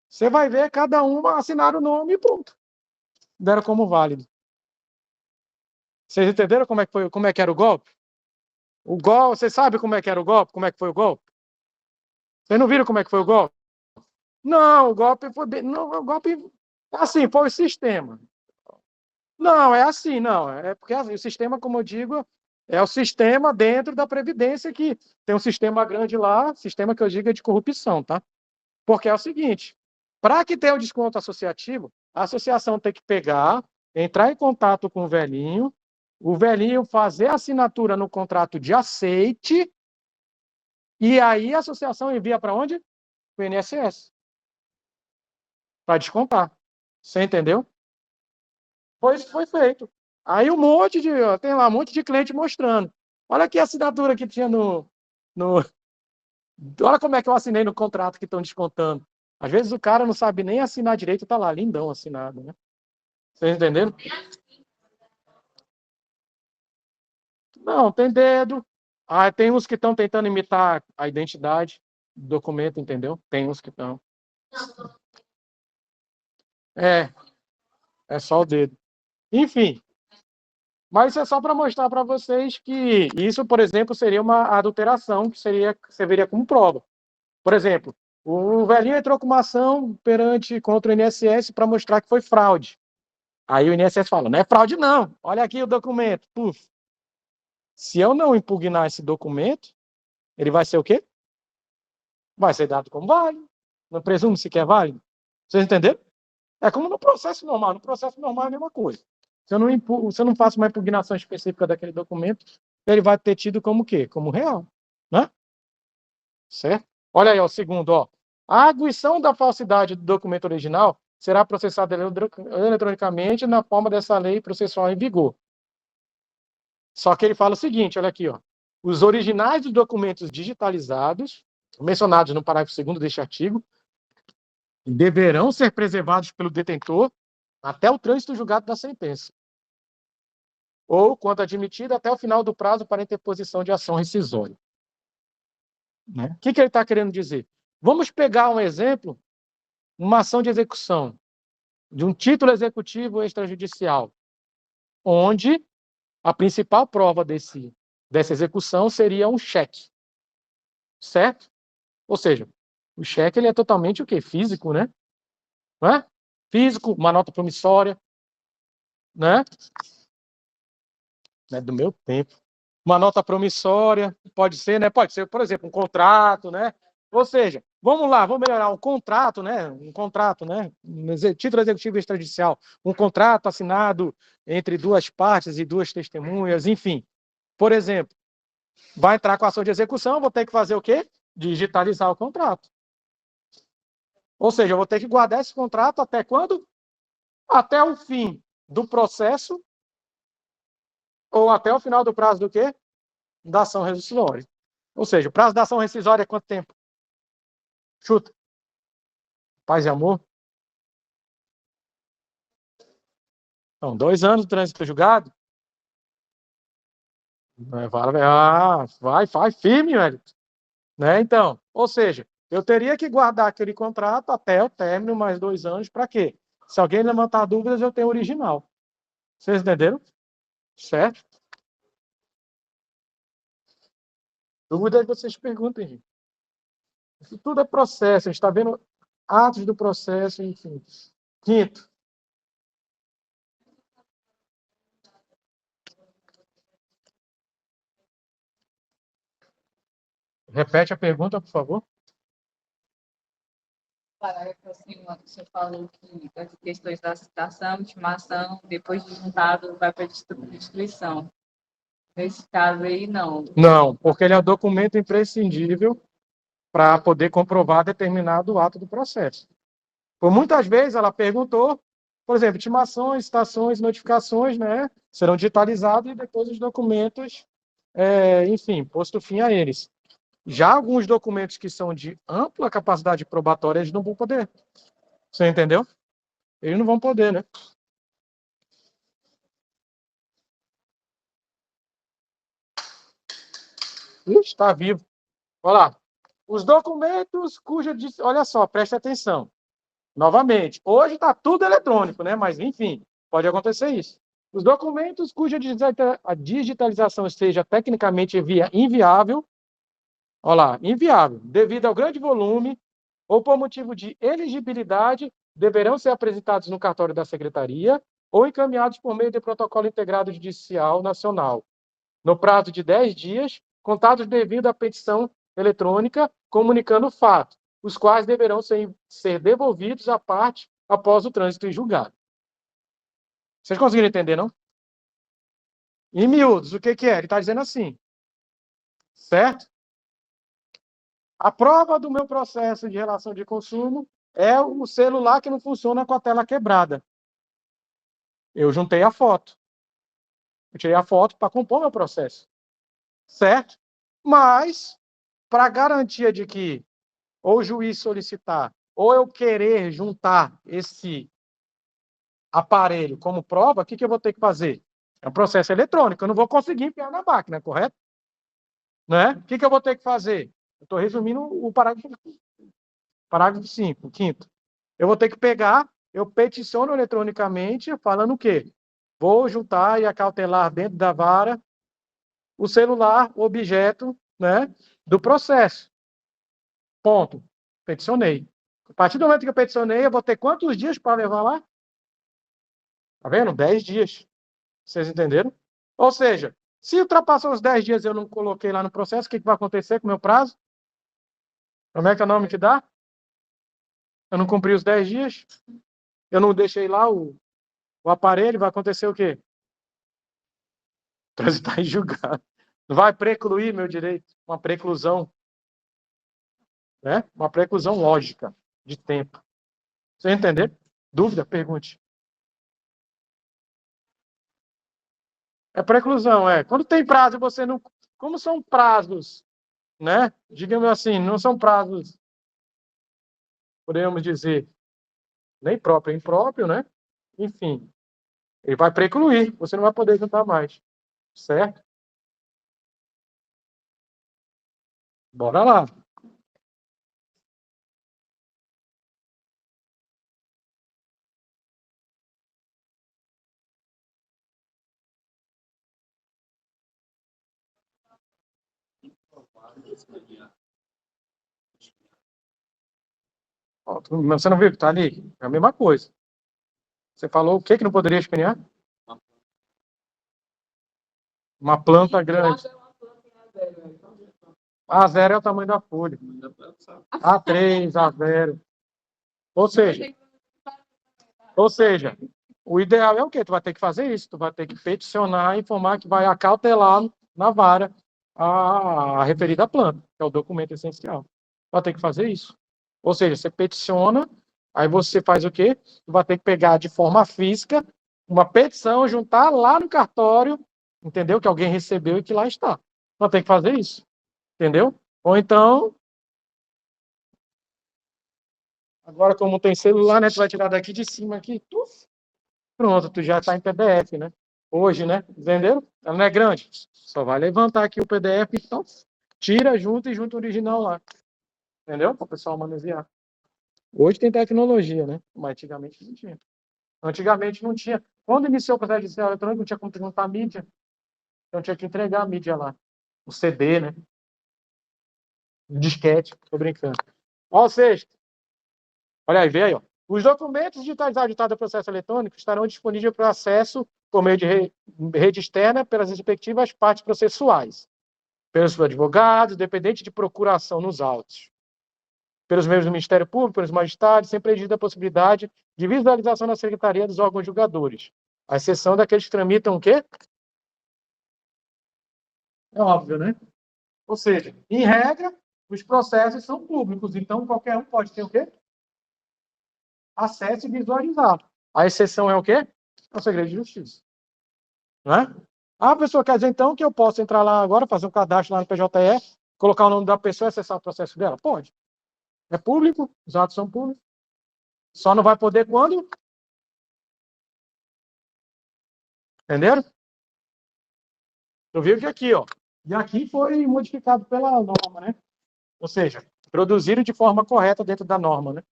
Você vai ver, cada uma assinaram o nome e pronto. Deram como válido. Vocês entenderam como é que foi, como é que era o golpe? O golpe, vocês sabem como é que era o golpe? Como é que foi o golpe? Vocês não viram como é que foi o golpe? Não, o golpe foi bem, não, o golpe assim, foi o sistema. Não, é assim, não. É porque assim, o sistema, como eu digo, é o sistema dentro da Previdência que tem um sistema grande lá, sistema que eu digo é de corrupção, tá? Porque é o seguinte, para que tenha o desconto associativo, a associação tem que pegar, entrar em contato com o velhinho fazer a assinatura no contrato de aceite, e aí a associação envia para onde? Para o INSS. Para descontar. Você entendeu? Foi feito. Aí tem lá um monte de cliente mostrando. Olha aqui a assinatura que tinha no. Olha como é que eu assinei no contrato que estão descontando. Às vezes o cara não sabe nem assinar direito, tá lá, lindão assinado, né? Vocês entenderam? Não, tem dedo. Ah, tem uns que estão tentando imitar a identidade do documento, entendeu? Tem uns que estão. É, é só o dedo. Enfim, mas isso é só para mostrar para vocês que isso, por exemplo, seria uma adulteração que serviria como prova. Por exemplo, o velhinho entrou com uma ação contra o INSS para mostrar que foi fraude. Aí o INSS fala: não é fraude, não. Olha aqui o documento. Puf. Se eu não impugnar esse documento, ele vai ser o quê? Vai ser dado como válido. Não presumo se quer válido. Vocês entenderam? É como no processo normal. No processo normal é a mesma coisa. Se eu não faço uma impugnação específica daquele documento, ele vai ter tido como o quê? Como real. Né? Certo? Olha aí, ó, o segundo, ó. A arguição da falsidade do documento original será processada eletronicamente na forma dessa lei processual em vigor. Só que ele fala o seguinte, olha aqui, ó. Os originais dos documentos digitalizados, mencionados no parágrafo 2º deste artigo, deverão ser preservados pelo detentor até o trânsito julgado da sentença. Ou, quando admitido, até o final do prazo para interposição de ação rescisória. Né? O que ele está querendo dizer? Vamos pegar um exemplo, uma ação de execução de um título executivo extrajudicial, onde a principal prova dessa execução seria um cheque. Certo? Ou seja, o cheque ele é totalmente o quê? Físico, né? Não é? Físico, uma nota promissória, né? Não é do meu tempo. Uma nota promissória, pode ser, né? Pode ser, por exemplo, um contrato, né? Ou seja, vamos lá, vamos melhorar um contrato, né? Título executivo extrajudicial, um contrato assinado entre duas partes e duas testemunhas, enfim. Por exemplo, vai entrar com a ação de execução, vou ter que fazer o quê? Digitalizar o contrato. Ou seja, eu vou ter que guardar esse contrato até quando? Até o fim do processo ou até o final do prazo do quê? Da ação rescisória. Ou seja, o prazo da ação rescisória é quanto tempo? Chuta. Paz e amor? Então, 2 anos de trânsito julgado? Vai firme, velho. Né? Então, ou seja, eu teria que guardar aquele contrato até o término, mais 2 anos, para quê? Se alguém levantar dúvidas, eu tenho o original. Vocês entenderam? Certo? Dúvidas vocês perguntem, gente. Isso tudo é processo, a gente está vendo atos do processo, enfim. Quinto. Repete a pergunta, por favor. Parágrafo acima, você falou que as questões da citação, intimação, depois de juntado, vai para destruição. Nesse caso aí, não. Não, porque ele é um documento imprescindível para poder comprovar determinado ato do processo. Por muitas vezes ela perguntou, por exemplo, intimações, citações, notificações, né, serão digitalizados e depois os documentos, enfim, posto fim a eles. Já alguns documentos que são de ampla capacidade probatória, eles não vão poder. Você entendeu? Eles não vão poder, né? Está vivo. Olha lá. Os documentos cuja... Olha só, preste atenção. Novamente, hoje está tudo eletrônico, né? Mas, enfim, pode acontecer isso. Os documentos cuja digitalização seja tecnicamente inviável, olha lá, inviável, devido ao grande volume ou por motivo de elegibilidade, deverão ser apresentados no cartório da Secretaria ou encaminhados por meio de protocolo integrado judicial nacional, no prazo de 10 dias, contados devido à petição eletrônica, comunicando o fato, os quais deverão ser devolvidos à parte após o trânsito em julgado. Vocês conseguiram entender, não? Em miúdos, o que é? Ele está dizendo assim, certo? A prova do meu processo de relação de consumo é o celular que não funciona com a tela quebrada. Eu juntei a foto. Eu tirei a foto para compor meu processo. Certo? Mas, para garantia de que ou o juiz solicitar, ou eu querer juntar esse aparelho como prova, o que eu vou ter que fazer? É um processo eletrônico, eu não vou conseguir enfiar na máquina, correto? Né? O que eu vou ter que fazer? Eu estou resumindo o parágrafo 5, o quinto. Eu vou ter que pegar, eu peticiono eletronicamente, falando o quê? Vou juntar e acautelar dentro da vara o celular, o objeto, né, do processo. Ponto. Peticionei. A partir do momento que eu peticionei, eu vou ter quantos dias para levar lá? Tá vendo? 10 dias. Vocês entenderam? Ou seja, se ultrapassou os 10 dias e eu não coloquei lá no processo, o que vai acontecer com o meu prazo? Como é que é o nome que dá? Eu não cumpri os 10 dias? Eu não deixei lá o aparelho, vai acontecer o quê? Transitar em julgado. Vai precluir meu direito. Uma preclusão. Né? Uma preclusão lógica de tempo. Você entender? Dúvida? Pergunte. É preclusão, é. Quando tem prazo, você não... Como são prazos, né? Digamos assim, não são prazos, podemos dizer, nem próprio, impróprio, né? Enfim, ele vai precluir, você não vai poder juntar mais. Certo? Bora lá. Ó, você não viu que está ali? É a mesma coisa. Você falou o que não poderia escanear? Uma planta grande. A0 é o tamanho da folha. A3, A0. Ou seja, o ideal é o quê? Tu vai ter que fazer isso. Tu vai ter que peticionar e informar que vai acautelar na vara a referida planta, que é o documento essencial. Vai ter que fazer isso. Ou seja, você peticiona, aí você faz o quê? Tu vai ter que pegar de forma física uma petição, juntar lá no cartório, entendeu? Que alguém recebeu e que lá está. Vai ter que fazer isso. Entendeu? Ou então, agora como tem celular, né? Tu vai tirar daqui de cima aqui, pronto, tu já está em PDF, né? Hoje, né? Entendeu? Ela não é grande. Só vai levantar aqui o PDF, então tira junto e junto o original lá. Entendeu? Para o pessoal manusear. Hoje tem tecnologia, né? Mas antigamente não tinha. Antigamente não tinha. Quando iniciou o processo judicial eletrônico, não tinha como juntar a mídia. Então tinha que entregar a mídia lá. O CD, né? O disquete. Tô brincando. Ó, o sexto. Olha aí, vê aí, ó. Os documentos digitalizados editados do processo eletrônico estarão disponíveis para acesso por meio de rede externa pelas respectivas partes processuais, pelos advogados, dependente de procuração nos autos, pelos membros do Ministério Público, pelos magistrados, sem prejuízo da possibilidade de visualização na Secretaria dos órgãos julgadores, à exceção daqueles que tramitam o quê? É óbvio, né? Ou seja, em regra, Os processos são públicos, então qualquer um pode ter o quê? Acesso e visualizar. A exceção é o quê? É o segredo de justiça. Não é? A pessoa quer dizer, então, que eu posso entrar lá agora, fazer um cadastro lá no PJE, colocar o nome da pessoa e acessar o processo dela? Pode. É público, os atos são públicos. Só não vai poder quando? Entenderam? Eu vi que aqui, ó. E aqui foi modificado pela norma, né? Ou seja, produziram de forma correta dentro da norma, né?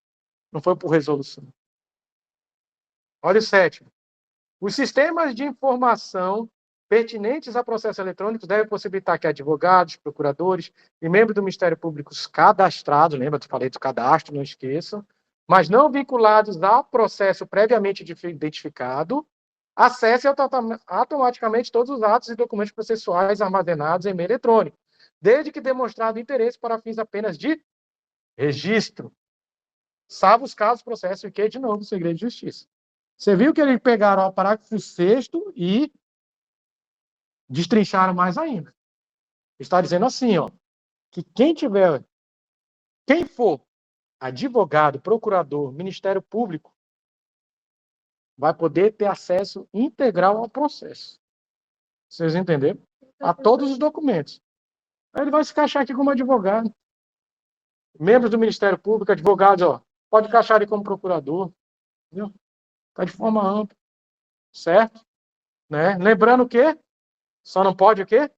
Não foi por resolução. Olha o 7º. Os sistemas de informação pertinentes a processos eletrônicos devem possibilitar que advogados, procuradores e membros do Ministério Público cadastrados, lembra que eu falei do cadastro, não esqueçam, mas não vinculados a processo previamente identificado, acessem automaticamente todos os atos e documentos processuais armazenados em meio eletrônico, desde que demonstrado interesse para fins apenas de registro, salvo os casos, processo e que, de novo, segredo de justiça. Você viu que eles pegaram o parágrafo 6º e destrincharam mais ainda. Está dizendo assim, ó, que quem for advogado, procurador, Ministério Público, vai poder ter acesso integral ao processo. Vocês entenderam? A todos os documentos. Aí ele vai se encaixar aqui como advogado. Membros do Ministério Público, advogados, ó, pode encaixar ele como procurador. Entendeu? Está de forma ampla. Certo? Né? Lembrando que só não pode o quê?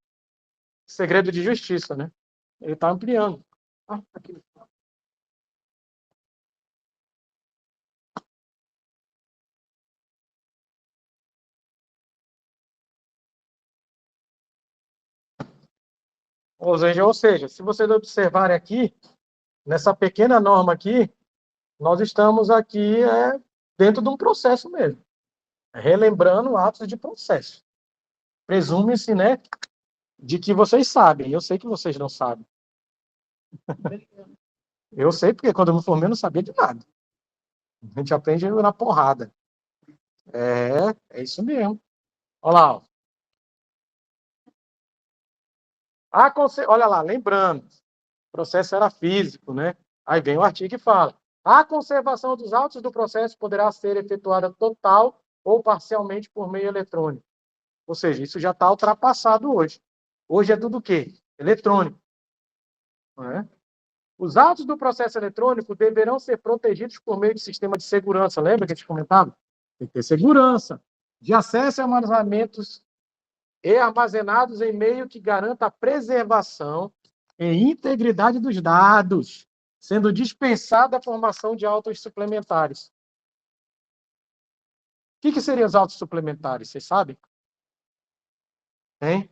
Segredo de justiça, né? Ele está ampliando. Aqui. Ou seja, se vocês observarem aqui, nessa pequena norma aqui, nós estamos aqui dentro de um processo mesmo. Relembrando atos de processo. Presume-se, né, de que vocês sabem. Eu sei que vocês não sabem. Eu sei porque quando eu me formei eu não sabia de nada. A gente aprende na porrada. É isso mesmo. Olha lá. Ó. Olha lá, lembrando, o processo era físico, né? Aí vem o artigo que fala: a conservação dos autos do processo poderá ser efetuada total ou parcialmente por meio eletrônico. Ou seja, isso já está ultrapassado hoje. Hoje é tudo o quê? Eletrônico. Não é? Os autos do processo eletrônico deverão ser protegidos por meio de sistema de segurança. Lembra que a gente comentava? Tem que ter segurança de acesso a armazenamentos e armazenados em meio que garanta a preservação e integridade dos dados, sendo dispensada a formação de autos suplementares. O que seriam os autos suplementares? Vocês sabem? Hein?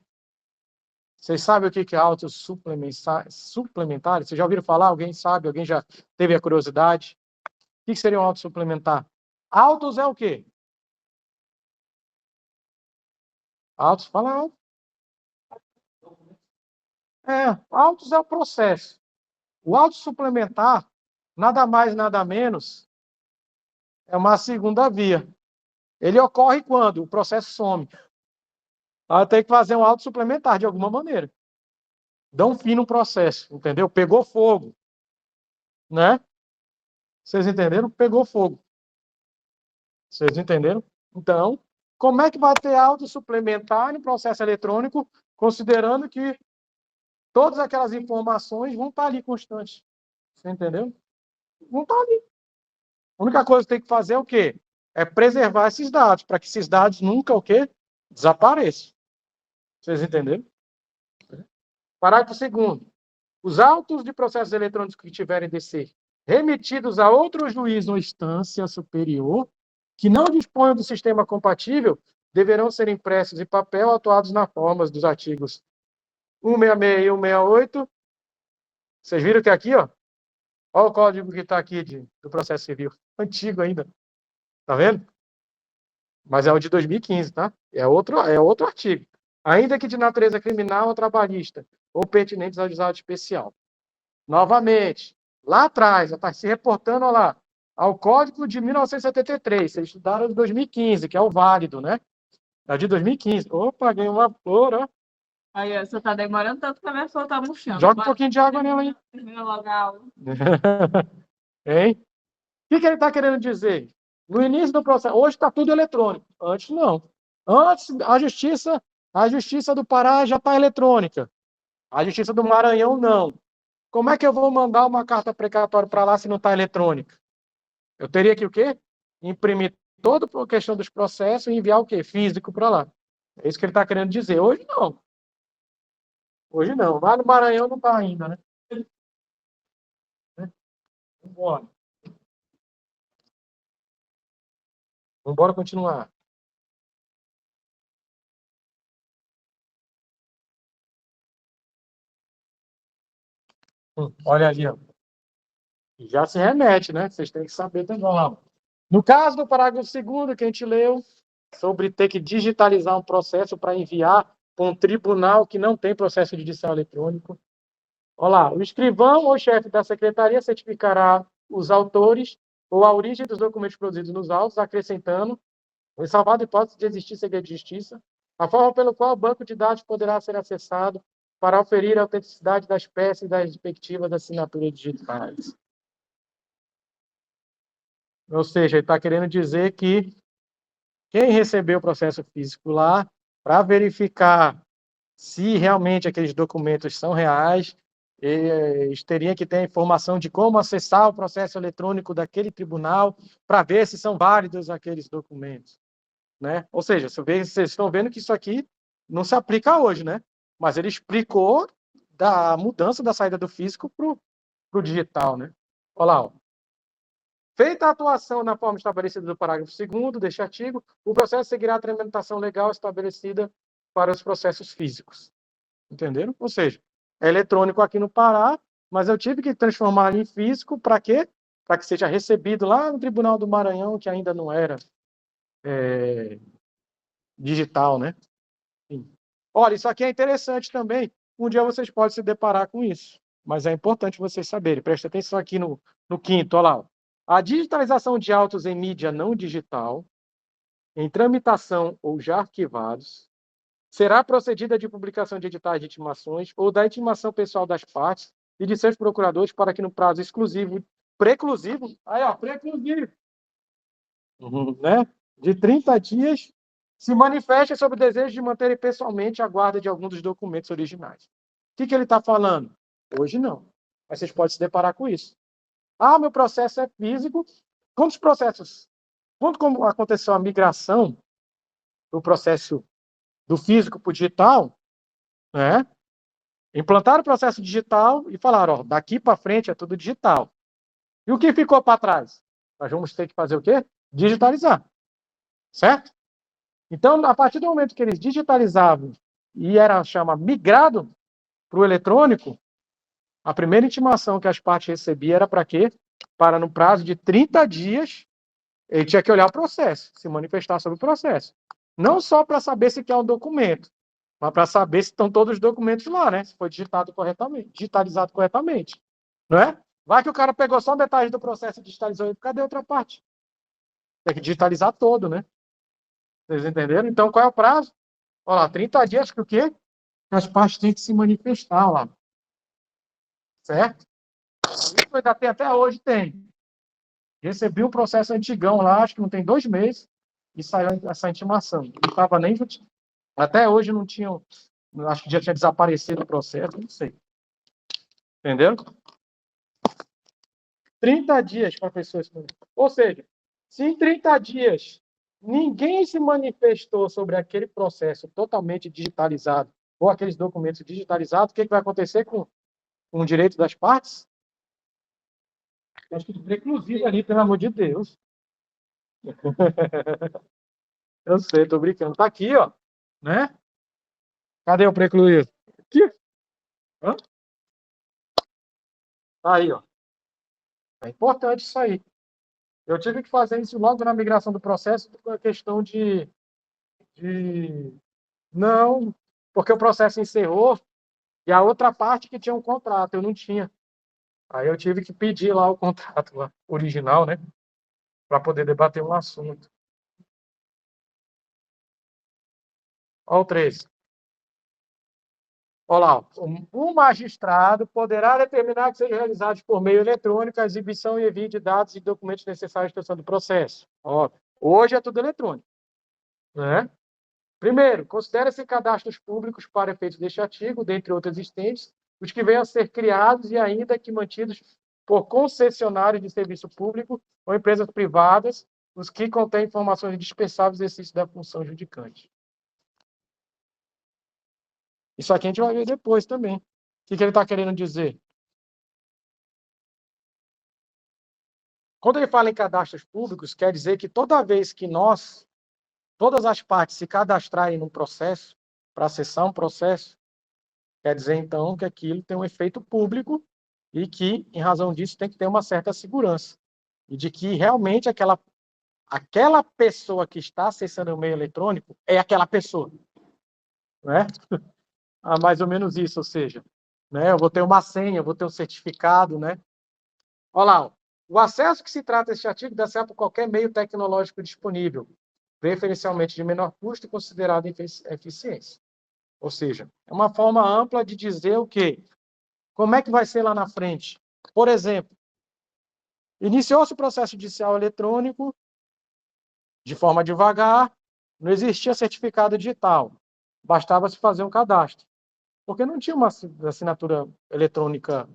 Vocês sabem o que é autos suplementares? Vocês já ouviram falar? Alguém sabe? Alguém já teve a curiosidade? O que seria um auto suplementar? Autos é o quê? Autos, fala alto. Autos é o processo. O auto suplementar, nada mais, nada menos, é uma segunda via. Ele ocorre quando o processo some. Aí tem que fazer um auto suplementar de alguma maneira. Dá um fim no processo, entendeu? Pegou fogo. Né? Vocês entenderam? Pegou fogo. Vocês entenderam? Então, como é que vai ter auto suplementar no processo eletrônico, considerando que todas aquelas informações vão estar ali constantes? Você entendeu? Vão estar ali. A única coisa que tem que fazer é o quê? É preservar esses dados, para que esses dados nunca o quê? Desapareçam. Vocês entenderam? Parágrafo 2º. Os autos de processos eletrônicos que tiverem de ser remetidos a outro juiz ou instância superior, que não disponham do sistema compatível, deverão ser impressos em papel autuados na forma dos artigos 166 e 168. Vocês viram que aqui, ó, olha o código que está aqui do processo civil. Antigo ainda. Tá vendo? Mas é o de 2015, tá? É outro artigo. Ainda que de natureza criminal ou trabalhista, ou pertinentes ao juizado especial. Novamente, lá atrás, está se reportando, olha lá, ao Código de 1973. Vocês estudaram de 2015, que é o válido, né? É de 2015. Opa, ganhei uma flor, ó. Aí, ó, você tá demorando tanto pra minha flor tá murchando. Joga um pouquinho de água nela aí. Termina logo a aula. Hein? O que ele está querendo dizer? No início do processo, hoje está tudo eletrônico. Antes não. Antes a justiça do Pará já está eletrônica. A justiça do Maranhão não. Como é que eu vou mandar uma carta precatória para lá se não está eletrônica? Eu teria que o quê? Imprimir toda a questão dos processos e enviar o quê? Físico para lá. É isso que ele está querendo dizer. Hoje não. Hoje não. Lá no Maranhão não está ainda, né? Vambora. Vambora continuar. Olha ali, ó. Já se remete, né? Vocês têm que saber também. Lá. No caso do parágrafo 2º que a gente leu, sobre ter que digitalizar um processo para enviar para um tribunal que não tem processo judicial eletrônico. Olha lá, o escrivão ou chefe da secretaria certificará os autores ou a origem dos documentos produzidos nos autos, acrescentando, ressalvado a hipótese de existir segredo de justiça, a forma pelo qual o banco de dados poderá ser acessado para oferir a autenticidade das peças e das respectivas assinaturas digitais. Ou seja, ele está querendo dizer que quem recebeu o processo físico lá, para verificar se realmente aqueles documentos são reais, eles teriam que ter a informação de como acessar o processo eletrônico daquele tribunal para ver se são válidos aqueles documentos, né? Ou seja, vocês estão vendo que isso aqui não se aplica hoje, né? Mas ele explicou da mudança da saída do físico para o digital, né? Olha lá, ó. Feita a atuação na forma estabelecida do parágrafo 2º deste artigo, o processo seguirá a tramitação legal estabelecida para os processos físicos. Entenderam? Ou seja, é eletrônico aqui no Pará, mas eu tive que transformar em físico para quê? Para que seja recebido lá no Tribunal do Maranhão, que ainda não era digital, né? Enfim. Olha, isso aqui é interessante também. Um dia vocês podem se deparar com isso, mas é importante vocês saberem. Presta atenção aqui no 5º, olha lá. A digitalização de autos em mídia não digital, em tramitação ou já arquivados, será procedida de publicação de editais de intimações ou da intimação pessoal das partes e de seus procuradores para que no prazo exclusivo, preclusivo, aí ó, preclusivo, né, de 30 dias, se manifeste sobre o desejo de manter pessoalmente a guarda de algum dos documentos originais. O que ele está falando? Hoje não, mas vocês podem se deparar com isso. Ah, meu processo é físico. Quando como aconteceu a migração do processo do físico para o digital, né? Implantaram o processo digital e falaram, ó, daqui para frente é tudo digital. E o que ficou para trás? Nós vamos ter que fazer o quê? Digitalizar. Certo? Então, a partir do momento que eles digitalizavam e era migrado para o eletrônico, a primeira intimação que as partes recebiam era para quê? Para, no prazo de 30 dias, ele tinha que olhar o processo, se manifestar sobre o processo. Não só para saber se quer um documento, mas para saber se estão todos os documentos lá, né? Se foi digitalizado corretamente. Não é? Vai que o cara pegou só um detalhe do processo e digitalizou, cadê a outra parte? Tem que digitalizar todo, né? Vocês entenderam? Então, qual é o prazo? Olha lá, 30 dias que o quê? As partes têm que se manifestar lá. Certo? Isso ainda tem até hoje, tem. Recebi um processo antigão lá, acho que não tem 2 meses, e saiu essa intimação. Não estava nem... Até hoje não tinham... Acho que já tinha desaparecido o processo, não sei. Entendeu? 30 dias para a pessoa se manifestar. Ou seja, se em 30 dias ninguém se manifestou sobre aquele processo totalmente digitalizado, ou aqueles documentos digitalizados, o que vai acontecer com o direito das partes? Acho que preclusivo ali, pelo amor de Deus. Eu sei, tô brincando. Tá aqui, ó. Né? Cadê o precluído? Aqui. Hã? Aí, ó. É importante isso aí. Eu tive que fazer isso logo na migração do processo por questão de... Não, porque o processo encerrou e a outra parte que tinha um contrato, eu não tinha. Aí eu tive que pedir lá o contrato lá, original, né? Para poder debater um assunto. Olha o 13. Olha lá, o magistrado poderá determinar que sejam realizados por meio eletrônico a exibição e envio de dados e documentos necessários à instrução do processo. Ó, hoje é tudo eletrônico, né? Primeiro, considera-se cadastros públicos para efeitos deste artigo, dentre outros existentes, os que venham a ser criados e ainda que mantidos por concessionários de serviço público ou empresas privadas, os que contêm informações indispensáveis ao exercício da função judicante. Isso aqui a gente vai ver depois também. O que ele está querendo dizer? Quando ele fala em cadastros públicos, quer dizer que toda vez que todas as partes se cadastrarem num processo, para acessar um processo, quer dizer, então, que aquilo tem um efeito público e que, em razão disso, tem que ter uma certa segurança. E de que, realmente, aquela pessoa que está acessando o meio eletrônico é aquela pessoa. Né? Mais ou menos isso, ou seja, né? Eu vou ter uma senha, eu vou ter um certificado, né? Olha lá, o acesso que se trata deste artigo deve ser por qualquer meio tecnológico disponível, preferencialmente de menor custo e considerado eficiência. Ou seja, é uma forma ampla de dizer o quê? Como é que vai ser lá na frente? Por exemplo, iniciou-se o processo judicial eletrônico de forma devagar, não existia certificado digital, bastava se fazer um cadastro, porque não tinha uma assinatura eletrônica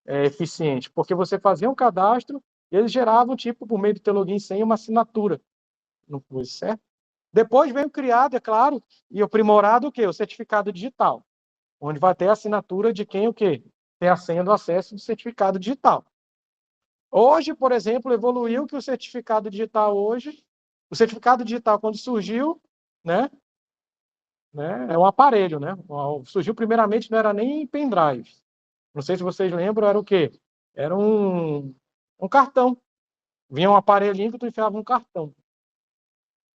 eficiente, porque você fazia um cadastro e eles geravam, tipo, por meio do teu login e senha, uma assinatura. Não foi certo? Depois veio criado, é claro, e aprimorado o quê? O certificado digital, onde vai ter a assinatura de quem o quê? Tem a senha do acesso do certificado digital. Hoje, por exemplo, evoluiu que o certificado digital quando surgiu, né, é um aparelho, né? Surgiu primeiramente, não era nem pendrive. Não sei se vocês lembram, era o quê? Era um cartão. Vinha um aparelhinho que tu enfiava um cartão.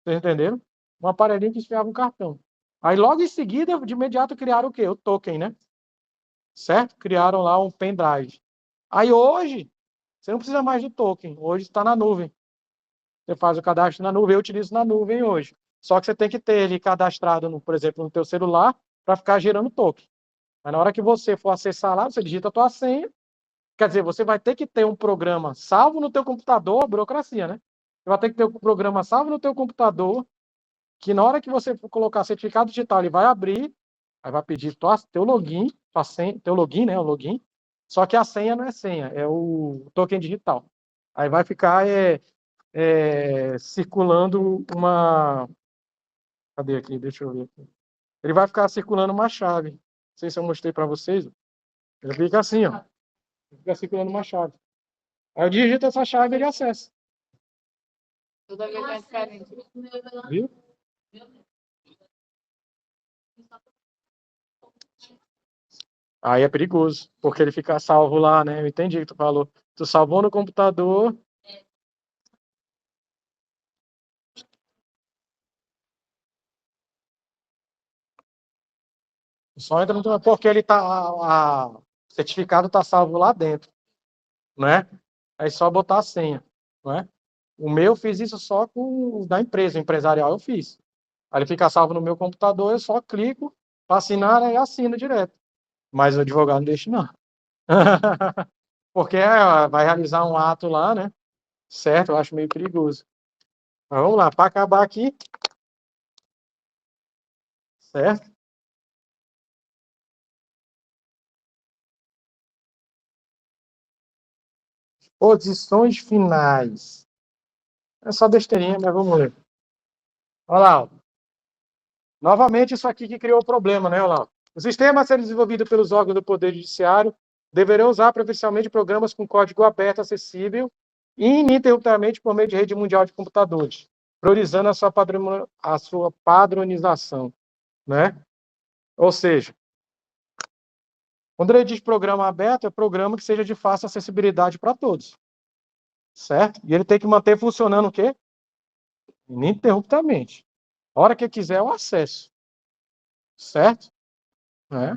Vocês entenderam? Um aparelhinho que enfiava um cartão. Aí, logo em seguida, de imediato, criaram o quê? O token, né? Certo? Criaram lá um pendrive. Aí, hoje, você não precisa mais do token. Hoje está na nuvem. Você faz o cadastro na nuvem. Eu utilizo na nuvem hoje. Só que você tem que ter ele cadastrado, por exemplo, no teu celular, para ficar gerando token. Mas na hora que você for acessar lá, você digita a tua senha. Quer dizer, você vai ter que ter um programa salvo no teu computador, burocracia, né? Você vai ter que ter um programa salvo no teu computador, que na hora que você for colocar certificado digital, ele vai abrir, aí vai pedir teu login, tua senha, teu login, né? O login. Só que a senha não é senha, é o token digital. Aí vai ficar circulando uma. Cadê aqui? Deixa eu ver aqui. Ele vai ficar circulando uma chave. Não sei se eu mostrei para vocês. Ele fica assim, ó. Ele fica circulando uma chave. Aí eu digito essa chave e ele acessa. Toda vez é diferente. Viu? Aí é perigoso, porque ele fica salvo lá, né? Eu entendi o que tu falou. Tu salvou no computador. Só entra no porque ele tá. O certificado tá salvo lá dentro, né? Aí é só botar a senha, né? O meu eu fiz isso só com o da empresa, o empresarial eu fiz. Aí ele fica salvo no meu computador, eu só clico para assinar, né, e assino direto. Mas o advogado não deixa, não. Porque vai realizar um ato lá, né? Certo? Eu acho meio perigoso. Mas vamos lá, para acabar aqui. Certo? Posições finais. É só besteirinha, mas vamos ler. Olha lá. Ó. Novamente, isso aqui que criou o problema, né? Olha lá. O sistema a ser desenvolvido pelos órgãos do Poder Judiciário deverão usar preferencialmente programas com código aberto, acessível e ininterruptamente por meio de rede mundial de computadores, priorizando a sua padronização, né? Ou seja, quando ele diz programa aberto, é programa que seja de fácil acessibilidade para todos, certo? E ele tem que manter funcionando o quê? Ininterruptamente. A hora que quiser, o acesso, certo? Né?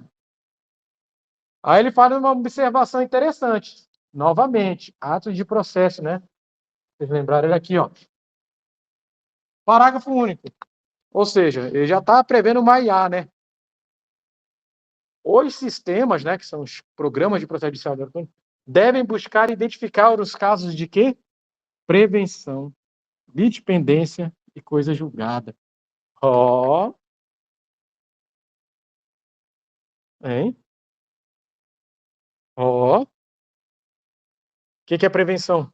Aí ele faz uma observação interessante. Novamente, atos de processo, né? Vocês lembraram ele aqui, ó. Parágrafo único. Ou seja, ele já está prevendo uma IA, né? Os sistemas, né, que são os programas de processo judicial eletrônico, devem buscar identificar os casos de quê? Prevenção, litispendência e coisa julgada. Ó, hein? Ó. O que é prevenção?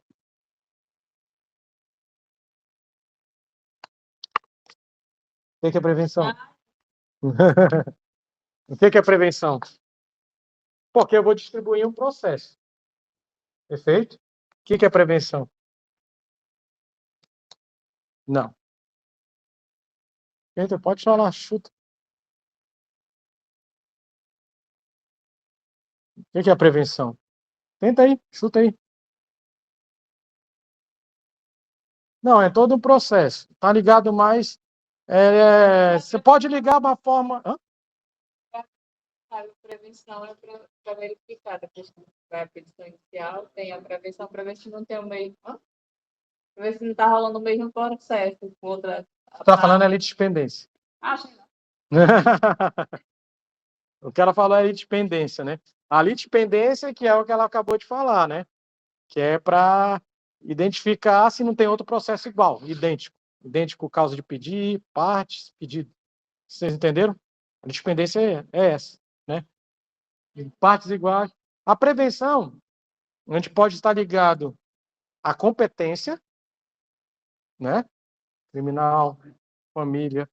O que é prevenção? O que é prevenção? Porque eu vou distribuir um processo. Perfeito? O que é prevenção? Não. Eita, pode falar, chuta. O que é prevenção? Tenta aí, chuta aí. Não, é todo um processo. Tá ligado mais. Você pode ligar uma forma. Hã? A prevenção é para verificar a questão da petição inicial, tem a prevenção para ver se não tem o mesmo. Para ver se não está rolando o mesmo processo com outra. Você está falando é litispendência. Acho que não. O que ela falou é litispendência, né? A litispendência, que é o que ela acabou de falar, né? Que é para identificar se não tem outro processo igual, idêntico. Idêntico causa de pedir, partes, pedido. Vocês entenderam? A litispendência é essa, né? Partes iguais. A prevenção, a gente pode estar ligado à competência, né? Criminal, família,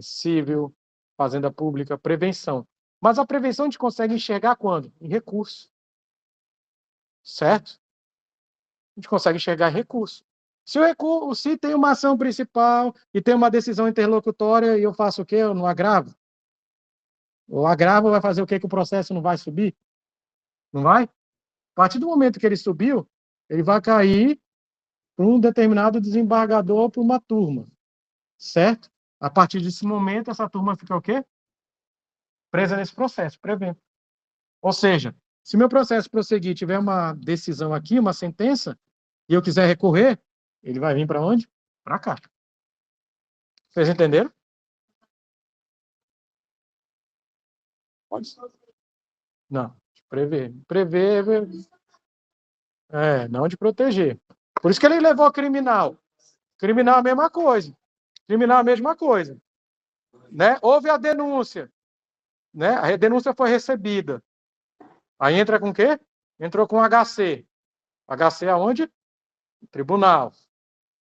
civil, fazenda pública, prevenção. Mas a prevenção a gente consegue enxergar quando? Em recurso. Certo? A gente consegue enxergar em recurso. Se tem uma ação principal e tem uma decisão interlocutória e eu faço o quê? Eu não agravo? O agravo vai fazer o quê? Que o processo não vai subir? Não vai? A partir do momento que ele subiu, ele vai cair para um determinado desembargador para uma turma. Certo? A partir desse momento, essa turma fica o quê? Presa nesse processo, prevendo. Ou seja, se meu processo prosseguir tiver uma decisão aqui, uma sentença, e eu quiser recorrer, ele vai vir para onde? Para cá. Vocês entenderam? Pode ser. Não, de prever. Prever não de proteger. Por isso que ele levou criminal. Criminal é a mesma coisa. Criminal é a mesma coisa. Né? Houve a denúncia. Né? A denúncia foi recebida. Aí entra com o quê? Entrou com HC. HC aonde? Tribunal.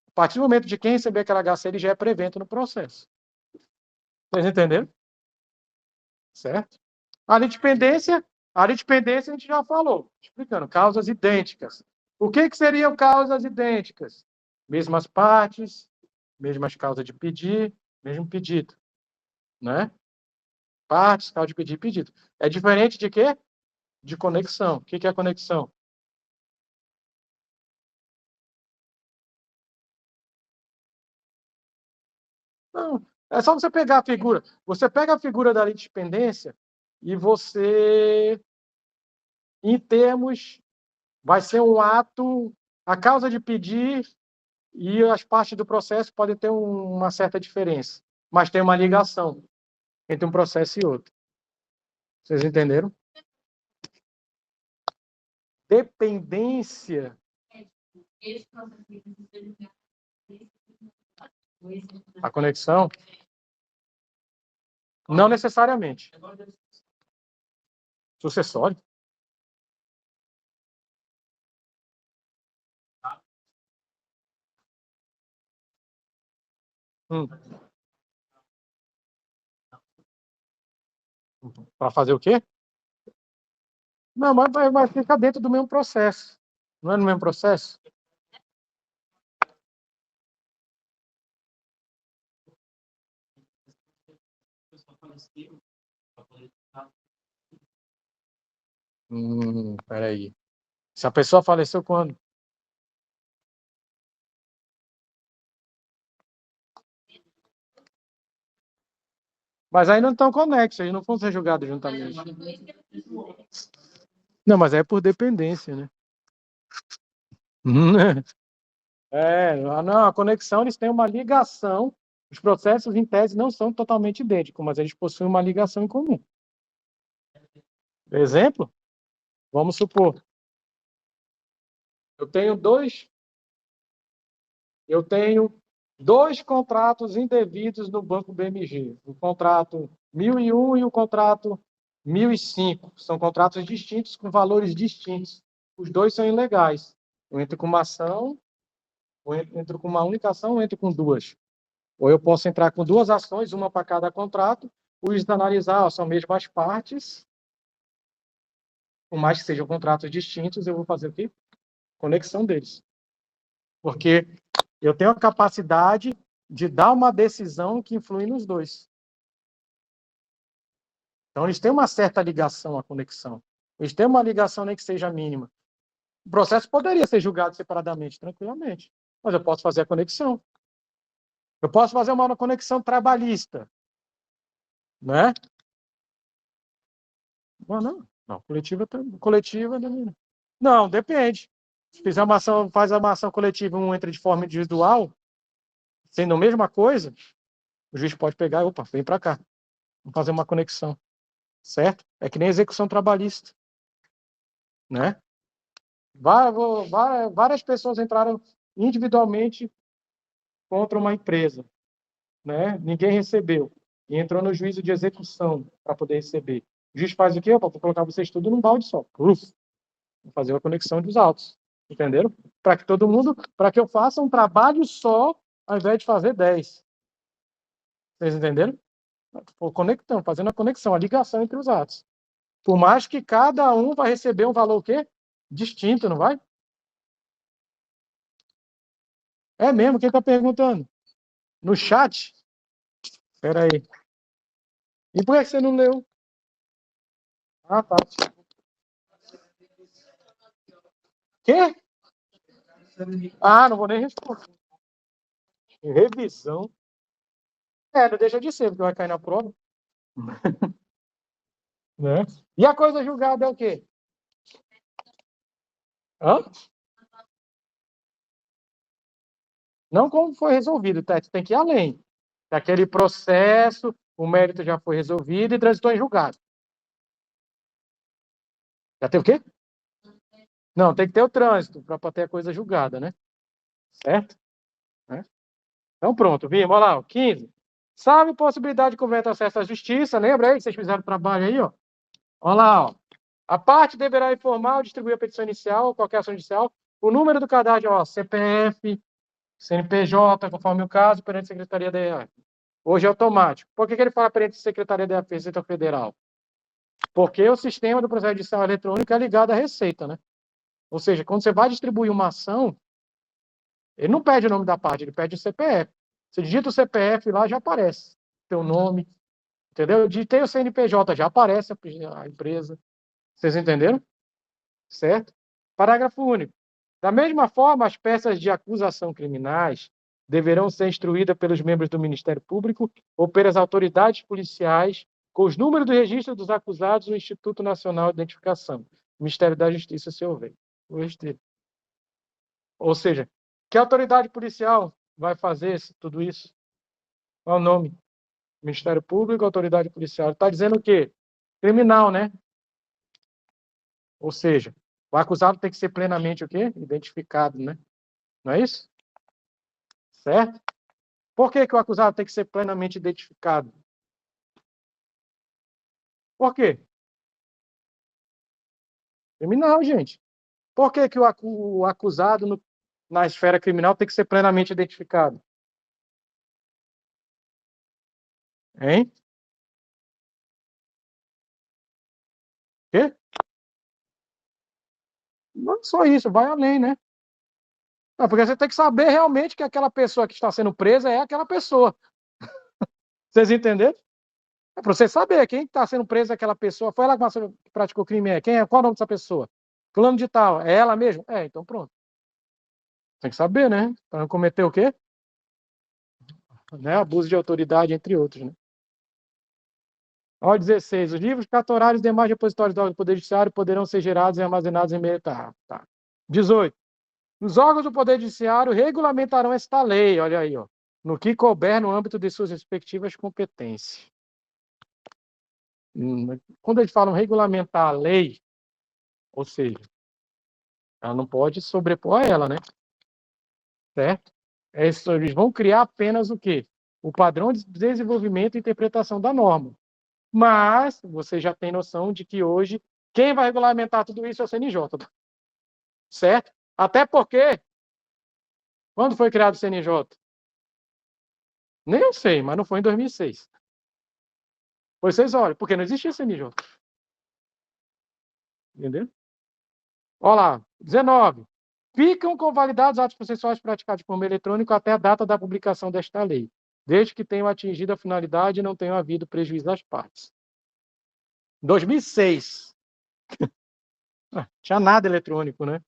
A partir do momento de quem receber aquela HC, ele já é prevento no processo. Vocês entenderam? Certo? A litispendência a gente já falou, explicando, causas idênticas. O que seriam causas idênticas? Mesmas partes, mesmas causas de pedir, mesmo pedido. Né? Partes, causa de pedir e pedido. É diferente de quê? De conexão. O que é conexão? Não, é só você pegar a figura. Você pega a figura da litispendência e você, em termos, vai ser um ato, a causa de pedir e as partes do processo podem ter uma certa diferença, mas tem uma ligação entre um processo e outro. Vocês entenderam? Dependência. A conexão? Não necessariamente. Sucessório? Para fazer o quê? Não, mas vai ficar dentro do mesmo processo. Não é no mesmo processo? Peraí. Se a pessoa faleceu quando? Mas aí não estão conexos, eles não vão ser julgados juntamente. Não, mas é por dependência, né? Não, a conexão, eles têm uma ligação Os processos, em tese, não são totalmente idênticos, mas eles possuem uma ligação em comum. Exemplo, vamos supor, eu tenho dois contratos indevidos no Banco BMG. O contrato 1001 e o contrato 1005. São contratos distintos, com valores distintos. Os dois são ilegais. Eu entro com uma ação, ou entro com uma única ação, ou entro com duas. Ou eu posso entrar com duas ações, uma para cada contrato, o juiz analisar, são mesmas partes, por mais que sejam contratos distintos, eu vou fazer o quê? Conexão deles. Porque eu tenho a capacidade de dar uma decisão que influi nos dois. Então, eles têm uma certa ligação, a conexão. Eles têm uma ligação, nem que seja mínima. O processo poderia ser julgado separadamente, tranquilamente. Mas eu posso fazer a conexão. Eu posso fazer uma conexão trabalhista. Né? Não, coletiva não, depende. Se fizer uma ação, faz uma ação coletiva, um entra de forma individual, sendo a mesma coisa, o juiz pode pegar, opa, vem para cá. Vamos fazer uma conexão. Certo? É que nem execução trabalhista. Né? Várias pessoas entraram individualmente contra uma empresa. Né? Ninguém recebeu. E entrou no juízo de execução para poder receber. O juiz faz o quê? Opa, vou colocar vocês tudo num balde só. Vou fazer uma conexão dos autos. Entenderam? Para que todo mundo, para que eu faça um trabalho só, ao invés de fazer 10. Vocês entenderam? Conectando, fazendo a conexão, a ligação entre os atos. Por mais que cada um vai receber um valor o quê? Distinto, não vai? É mesmo? Quem está perguntando? No chat? Espera aí. E por que você não leu? Ah, tá. Quê? Ah, não vou nem responder. Revisão. Não deixa de ser, porque vai cair na prova. Né? E a coisa julgada é o quê? Hã? Não como foi resolvido, tá? Tem que ir além. Daquele processo, o mérito já foi resolvido e transitou em julgado. Já teve o quê? Não, tem que ter o trânsito para ter a coisa julgada, né? Certo? Então, pronto, vimos, olha lá, 15. Sabe possibilidade de converter acesso à justiça, lembra aí que vocês fizeram o trabalho aí, ó? Olha lá, ó. A parte deverá informar ou distribuir a petição inicial, qualquer ação judicial, o número do cadastro, ó, CPF, CNPJ, conforme o caso, perante a Secretaria da Hoje é automático. Por que ele fala perante a Secretaria da Receita Federal? Porque o sistema do processo judicial eletrônico é ligado à Receita, né? Ou seja, quando você vai distribuir uma ação, ele não pede o nome da parte, ele pede o CPF. Você digita o CPF lá, já aparece teu nome, entendeu? Digitei o CNPJ, já aparece a empresa. Vocês entenderam? Certo? Parágrafo único. Da mesma forma, as peças de acusação criminais deverão ser instruídas pelos membros do Ministério Público ou pelas autoridades policiais com os números do registro dos acusados no Instituto Nacional de Identificação, Ministério da Justiça, se houver. Ou seja, que autoridade policial vai fazer tudo isso? Qual é o nome? Ministério Público, autoridade policial. Está dizendo o quê? Criminal, né? Ou seja, o acusado tem que ser plenamente o quê? Identificado, né? Não é isso? Certo? Por que o acusado tem que ser plenamente identificado? Por quê? Criminal, gente. Por que o acusado na esfera criminal tem que ser plenamente identificado? Hein? Quê? Não só isso, vai além, né? Não, porque você tem que saber realmente que aquela pessoa que está sendo presa é aquela pessoa. Vocês entenderam? É para você saber quem está sendo preso é aquela pessoa. Foi ela que praticou crime? Quem é? Qual é o nome dessa pessoa? Fulano de tal. É ela mesmo? Então pronto. Tem que saber, né? Para não cometer o quê? Né? Abuso de autoridade, entre outros, né? Ó, 16. Os livros cartorários e demais repositórios do Poder Judiciário poderão ser gerados e armazenados em meio... Tá. 18. Os órgãos do Poder Judiciário regulamentarão esta lei, olha aí, ó. no que couber no âmbito de suas respectivas competências. Quando eles falam regulamentar a lei, ou seja, ela não pode sobrepor a ela, né? Certo? Eles vão criar apenas o quê? O padrão de desenvolvimento e interpretação da norma. Mas você já tem noção de que hoje quem vai regulamentar tudo isso é o CNJ. Certo? Até porque, quando foi criado o CNJ? Nem eu sei, mas não foi em 2006. Vocês olham, porque não existia CNJ. Entendeu? Olha lá, 19. Ficam convalidados atos processuais praticados por meio eletrônico até a data da publicação desta lei, desde que tenham atingido a finalidade e não tenham havido prejuízo às partes. 2006. Tinha nada eletrônico, né?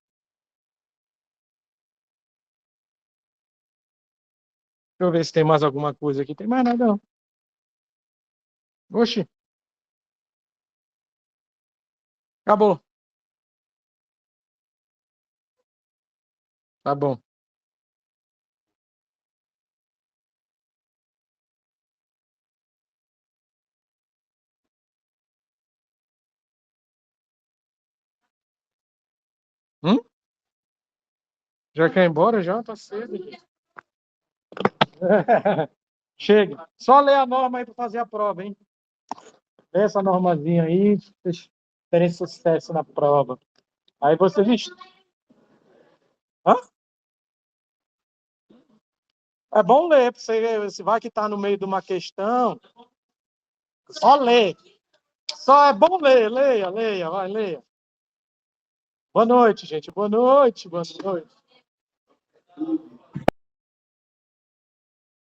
Deixa eu ver se tem mais alguma coisa aqui. Tem mais nada, não. Oxi. Acabou. Tá bom. Já quer ir embora? Já tá cedo. Chega. Só ler a norma aí para fazer a prova, hein? Lê essa normazinha aí, vocês terem sucesso na prova. Aí vocês... Hã? É bom ler, para você ver se vai que está no meio de uma questão. Só ler. Só é bom ler. Leia, leia, vai, leia. Boa noite, gente. Boa noite, boa noite.